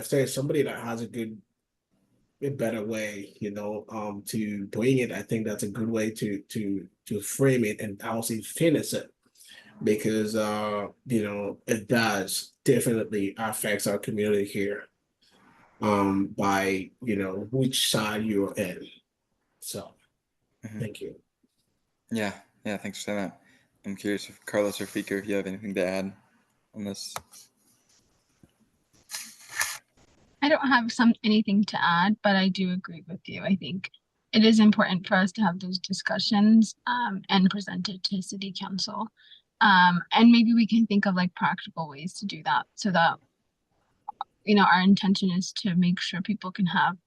there's somebody that has a better way, to bring it, I think that's a good way to frame it and also finish it, because it does definitely affects our community here, by which side you're in. So thank you. Yeah, thanks for saying that. I'm curious if Carlos or Fika, if you have anything to add on this. I don't have anything to add, but I do agree with you. I think it is important for us to have those discussions and present it to city council. And maybe we can think of like practical ways to do that, so that our intention is to make sure people can have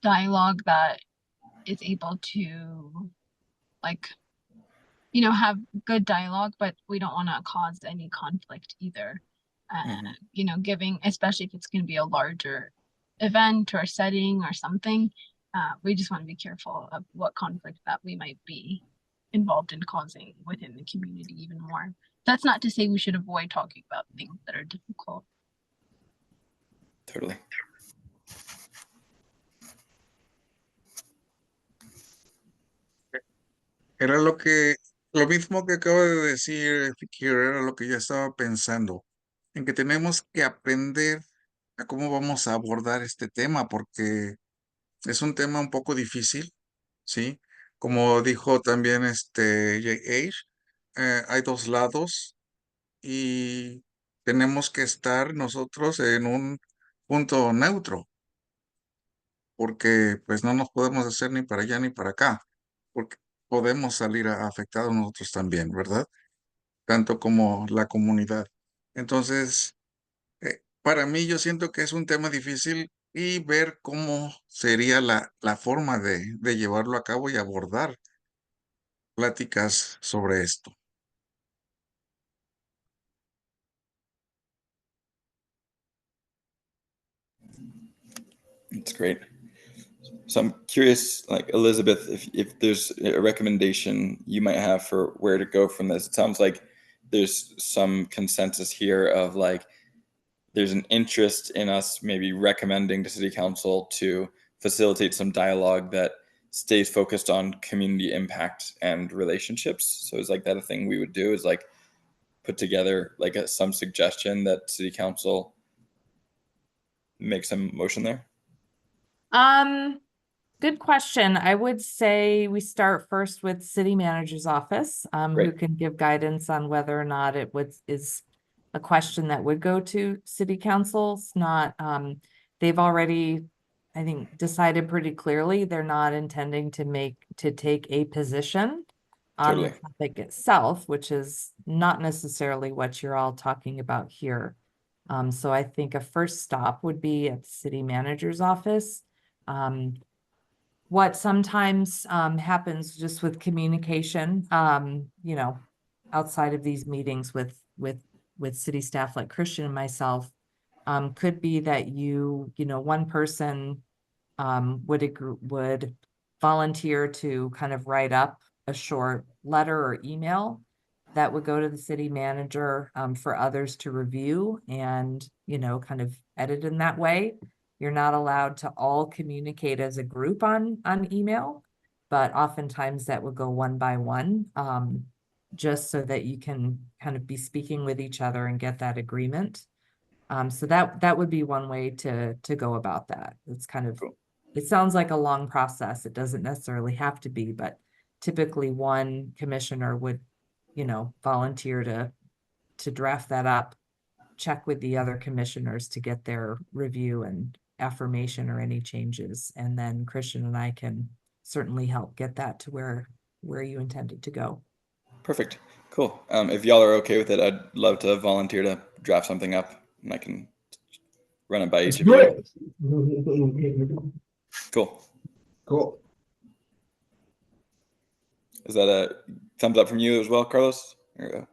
dialogue that is able to have good dialogue, but we don't want to cause any conflict either. Giving, especially if it's going to be a larger event or setting or something, we just want to be careful of what conflict that we might be involved in causing within the community even more. That's not to say we should avoid talking about things that are difficult. Totally. Era lo mismo que acaba de decir Fikir, era lo que yo estaba pensando, en que tenemos que aprender a cómo vamos a abordar este tema, porque es un tema un poco difícil, ¿sí? Como dijo también J.H., hay dos lados y tenemos que estar nosotros en un punto neutro, porque pues no nos podemos hacer ni para allá ni para acá, porque podemos salir afectados nosotros también, ¿verdad? Tanto como la comunidad. Entonces, para mí yo siento que es un tema difícil y ver cómo sería la forma de llevarlo a cabo y abordar pláticas sobre esto. That's great. So I'm curious, like Elizabeth, if there's a recommendation you might have for where to go from this. It sounds like there's some consensus here of like there's an interest in us maybe recommending to city council to facilitate some dialogue that stays focused on community impact and relationships. So is like that a thing we would do, is like put together like some suggestion that city council makes some motion there? Good question. I would say we start first with city manager's office, who Great. can give guidance on whether or not it is a question that would go to city council. It's not, they've already, I think, decided pretty clearly they're not intending to take a position on the Totally. topic itself, which is not necessarily what you're all talking about here. So I think a first stop would be at the city manager's office. What sometimes happens just with communication, outside of these meetings with city staff like Christian and myself, could be that one person would volunteer to kind of write up a short letter or email that would go to the city manager for others to review and kind of edit in that way. You're not allowed to all communicate as a group on email, but oftentimes that would go one by one, just so that you can kind of be speaking with each other and get that agreement. So that would be one way to go about that. It's kind of, it sounds like a long process. It doesn't necessarily have to be, but typically one commissioner would, volunteer to draft that up, check with the other commissioners to get their review and affirmation or any changes. And then Christian and I can certainly help get that to where you intended to go. Perfect. Cool. If y'all are okay with it, I'd love to volunteer to draft something up and I can run it by each of you. Cool. Cool. Is that a thumbs up from you as well, Carlos? Or,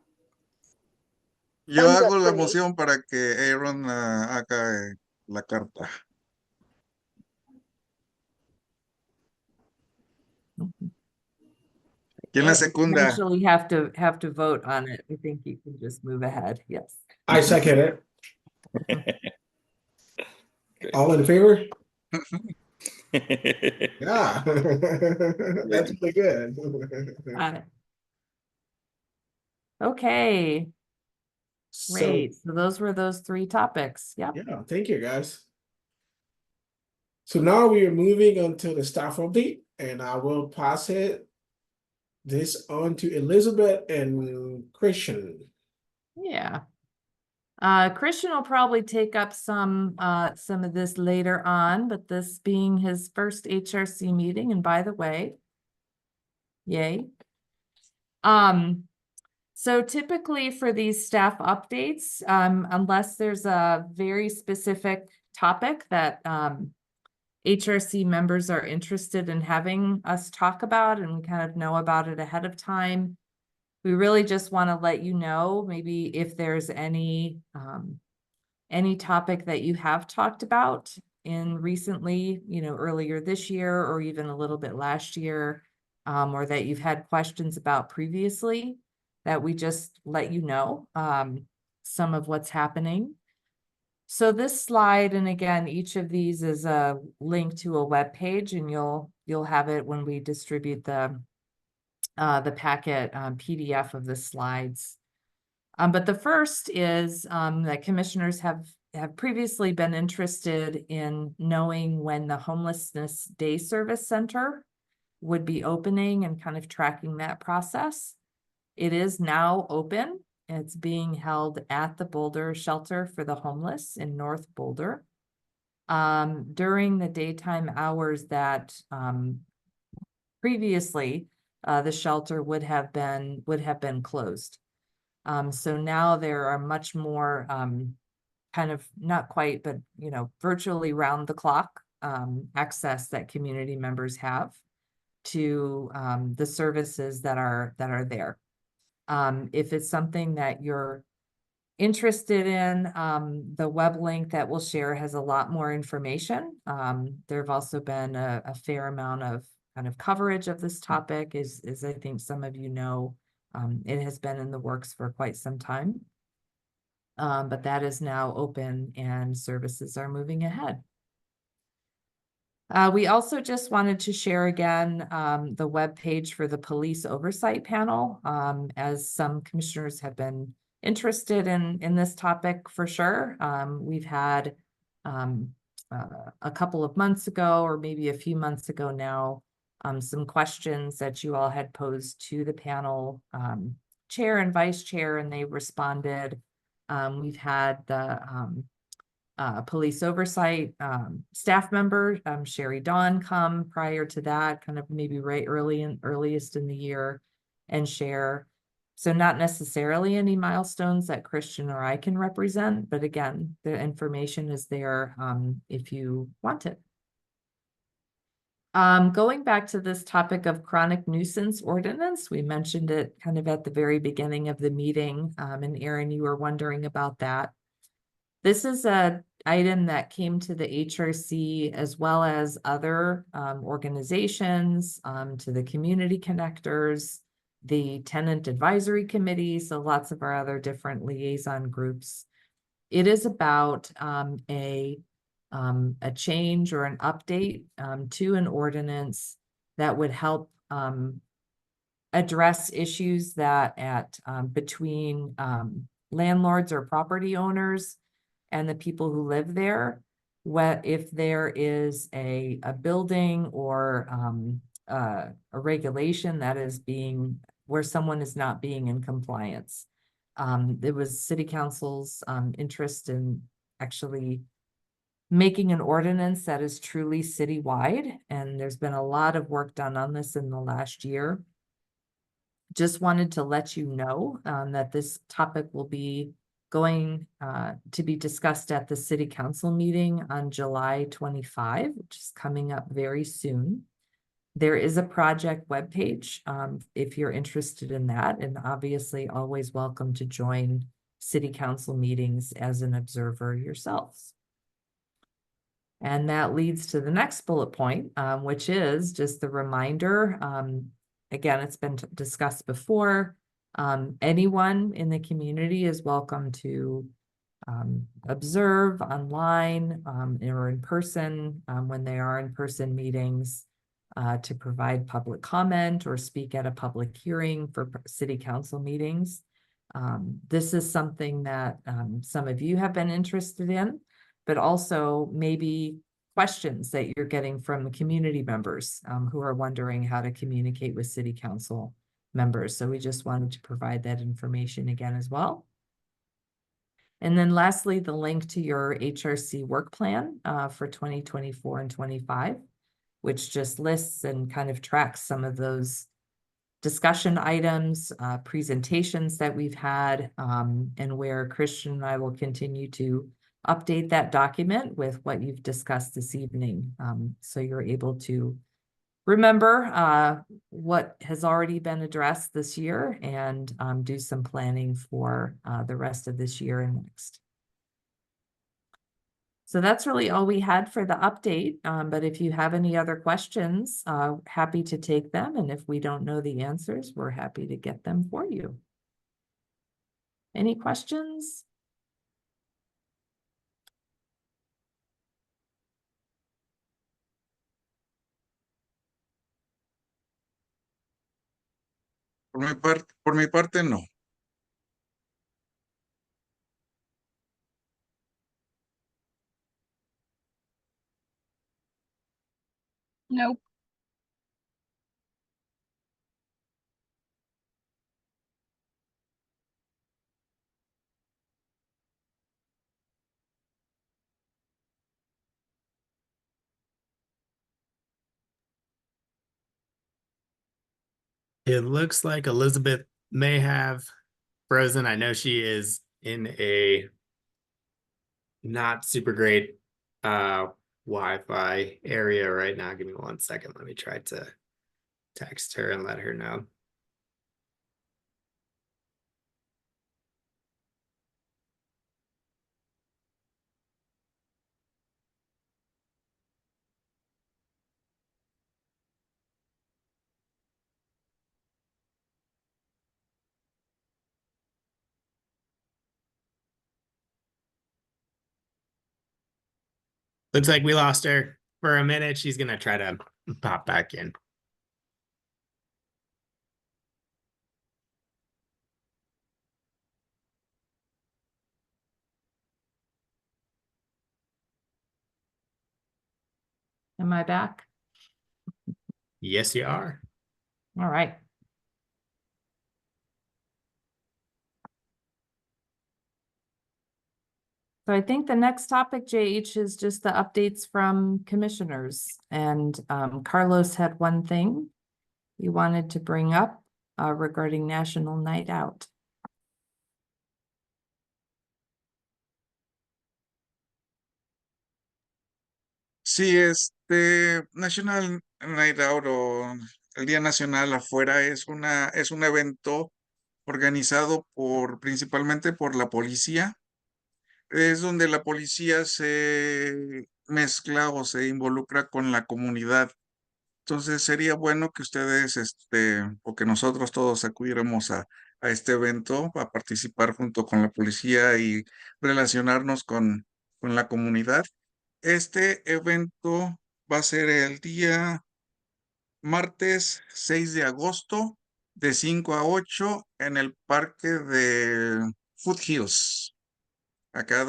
Yo hago la moción para que Aaron haga la carta. ¿Quién la You secunda? actually have to vote on it. I think you can just move ahead. Yes. I second it. Great. All in favor? Yeah. That's really good. Got it. Okay, So, great. So those were those three topics. Yep. yeah, thank you, guys. So now we are moving on to the staff update, and I will pass this on to Elizabeth and Christian. Yeah. Christian will probably take up some of this later on, but this being his first HRC meeting, and by the way, yay. So typically for these staff updates, unless there's a very specific topic that HRC members are interested in having us talk about and we kind of know about it ahead of time, we really just want to let you know maybe if there's any topic that you have talked about in recently, earlier this year or even a little bit last year, or that you've had questions about previously, that we just let you know some of what's happening. So this slide, and again, each of these is a link to a web page, and you'll have it when we distribute the packet PDF of the slides. But the first is that commissioners have previously been interested in knowing when the Homelessness Day Service Center would be opening and kind of tracking that process. It is now open. It's being held at the Boulder Shelter for the Homeless in North Boulder. During the daytime hours that previously the shelter would have been closed. So now there are much more kind of not quite, but virtually round the clock access that community members have to the services that are there. If it's something that you're interested in, the web link that we'll share has a lot more information. There have also been a fair amount of kind of coverage of this topic, as I think some of you know. It has been in the works for quite some time, but that is now open and services are moving ahead. We also just wanted to share again the web page for the police oversight panel, as some commissioners have been interested in this topic for sure. We've had a couple of months ago, or maybe a few months ago now, some questions that you all had posed to the panel chair and vice chair, and they responded. We've had the police oversight staff member, Sherry Dawn, come prior to that, kind of maybe right earliest in the year, and share. So not necessarily any milestones that Christian or I can represent, but again, the information is there if you want it. Going back to this topic of chronic nuisance ordinance, we mentioned it kind of at the very beginning of the meeting, and Aaron, you were wondering about that. This is an item that came to the HRC as well as other organizations, to the community connectors, the tenant advisory committee, so lots of our other different liaison groups. It is about a change or an update to an ordinance that would help address issues that between landlords or property owners and the people who live there. If there is a building or a regulation that is where someone is not being in compliance. It was City Council's interest in actually making an ordinance that is truly citywide, and there's been a lot of work done on this in the last year. Just wanted to let you know that this topic will be going to be discussed at the city council meeting on July 25, which is coming up very soon. There is a project webpage if you're interested in that, and obviously always welcome to join city council meetings as an observer yourselves. And that leads to the next bullet point, which is just the reminder. Again, it's been discussed before. Anyone in the community is welcome to observe online or in person when they are in-person meetings to provide public comment or speak at a public hearing for city council meetings. This is something that some of you have been interested in, but also maybe questions that you're getting from community members who are wondering how to communicate with city council members. So we just wanted to provide that information again as well. And then lastly, the link to your HRC work plan for 2024 and 25, which just lists and kind of tracks some of those discussion items, presentations that we've had, and where Christian and I will continue to update that document with what you've discussed this evening. So you're able to remember what has already been addressed this year and do some planning for the rest of this year and next. So that's really all we had for the update. But if you have any other questions, happy to take them. And if we don't know the answers, we're happy to get them for you. Any questions? Por mi parte, no. Nope. It looks like Elizabeth may have frozen. I know she is in a not super great Wi-Fi area right now. Give me 1 second. Let me try to text her and let her know. Looks like we lost her for a minute. She's gonna try to pop back in. Am I back? Yes, you are. All right. So I think the next topic, JH, is just the updates from commissioners. And Carlos had one thing he wanted to bring up regarding National Night Out. Sí, National Night Out o el Día Nacional Afuera es un evento organizado principalmente por la policía. Es donde la policía se mezcla o se involucra con la comunidad. Entonces sería bueno que ustedes, o que nosotros todos acudiéramos a este evento, a participar junto con la policía y relacionarnos con la comunidad. Este evento va a ser el día martes 6 de agosto de 5 a 8 en el parque de Foothills, acá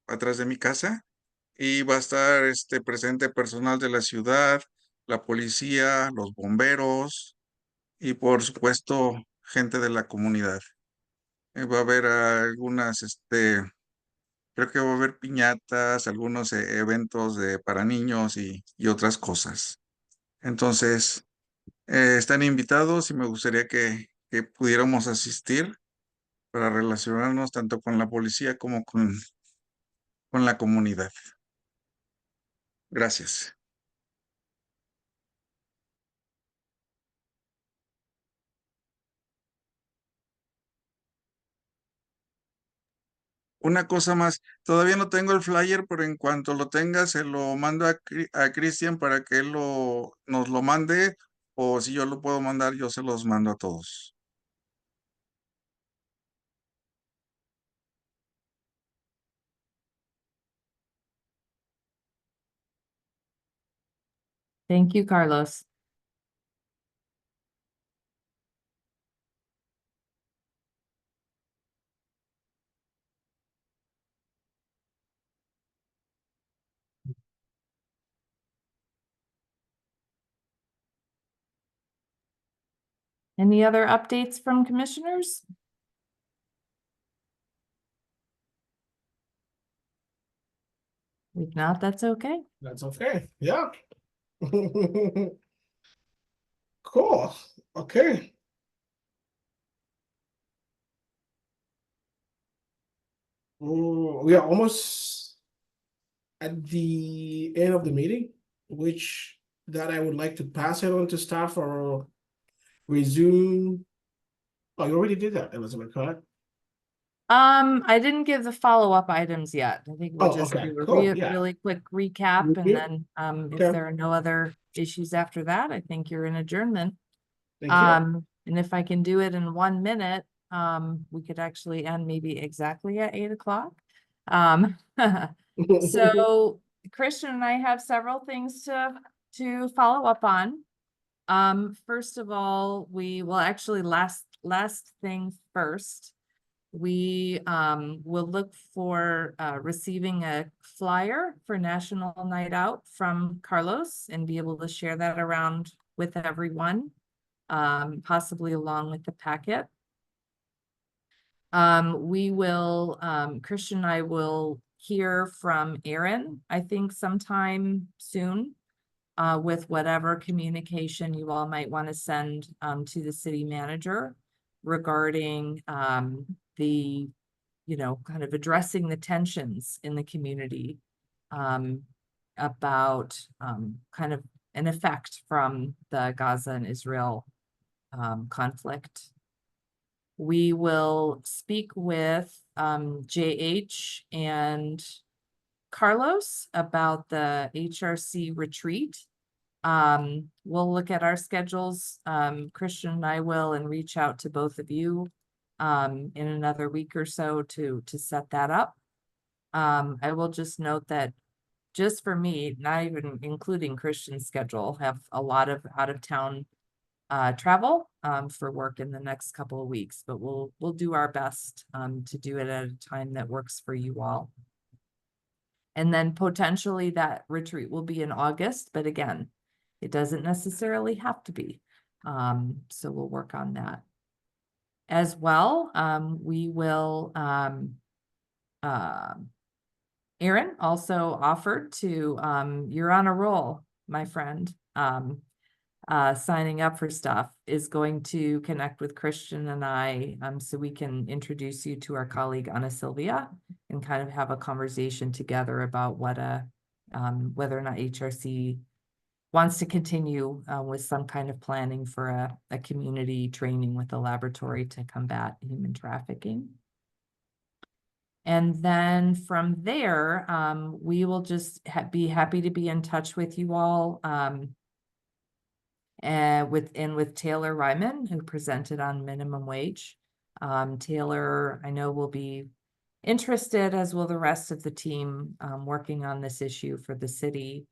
atrás de mi casa. Y va a estar presente personal de la ciudad, la policía, los bomberos y por supuesto gente de la comunidad. Va a haber creo que va a haber piñatas, algunos eventos para niños y otras cosas. Entonces, están invitados y me gustaría que pudiéramos asistir. para relacionarnos tanto con la policía como con la comunidad. Gracias. Una cosa más, todavía no tengo el flyer, pero en cuanto lo tenga, se lo mando a Cristian para que él nos lo mande, o si yo lo puedo mandar, yo se los mando a todos. Thank you, Carlos. Any other updates from commissioners? If not, that's okay. That's okay, yeah. Cool, okay. We are almost at the end of the meeting, which that I would like to pass it on to staff or resume. Oh, you already did that, Elizabeth, correct? I didn't give the follow-up items yet. I think we'll Oh, just okay, do a cool, yeah. really quick recap and Review. then, if Okay. there are no other issues after that, I think you're in adjournment. Thank you. And if I can do it in 1 minute, we could actually end maybe exactly at 8 o'clock. So Christian and I have several things to follow up on. First of all, actually last thing first. We will look for receiving a flyer for National Night Out from Carlos and be able to share that around with everyone, possibly along with the packet. Christian and I will hear from Aaron, I think sometime soon, with whatever communication you all might want to send to the city manager regarding the, kind of addressing the tensions in the community about kind of an effect from the Gaza and Israel conflict. We will speak with JH and Carlos about the HRC retreat. We'll look at our schedules. Christian and I will, and reach out to both of you in another week or so to set that up. I will just note that just for me, not even including Christian's schedule, have a lot of out-of-town travel for work in the next couple of weeks, but we'll do our best to do it at a time that works for you all. And then potentially that retreat will be in August, but again, it doesn't necessarily have to be. So we'll work on that. As well, we will, Aaron also offered to, you're on a roll, my friend. Signing up for stuff is going to connect with Christian and I, so we can introduce you to our colleague Ana Silvia and kind of have a conversation together about what whether or not HRC wants to continue with some kind of planning for a community training with a laboratory to combat human trafficking. And then from there, we will just be happy to be in touch with you all. With Taylor Ryman, who presented on minimum wage. Taylor, I know, will be interested, as will the rest of the team, working on this issue for the city,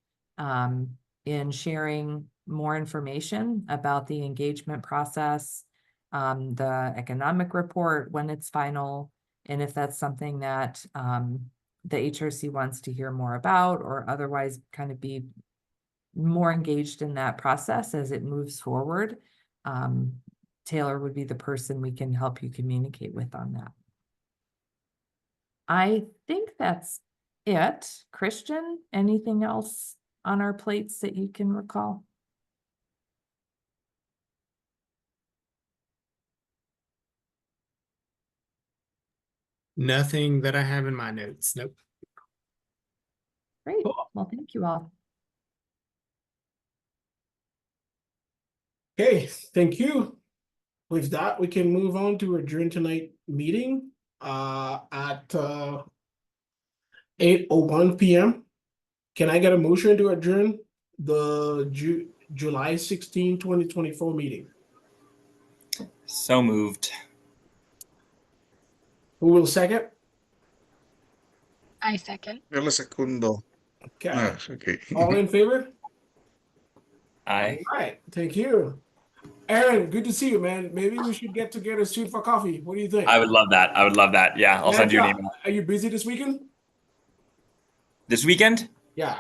in sharing more information about the engagement process, the economic report when it's final, and if that's something that the HRC wants to hear more about, or otherwise kind of be more engaged in that process as it moves forward. Taylor would be the person we can help you communicate with on that. I think that's it. Christian, anything else on our plates that you can recall? Nothing that I have in my notes. Nope. Great. Cool. Well, thank you all. Okay, thank you. With that, we can move on to adjourn tonight meeting at 8:01 p.m. Can I get a motion to adjourn the July 16, 2024 meeting? So moved. Who will second? I second. Yo le secundo. Okay, Ah, okay. all in favor? Aye. All right, thank you. Aaron, good to see you, man. Maybe we should get together soon for coffee. What do you think? I would love that. I would love that. Yeah, I'll send you an Bianca, email. Are you busy this weekend? This weekend? Yeah.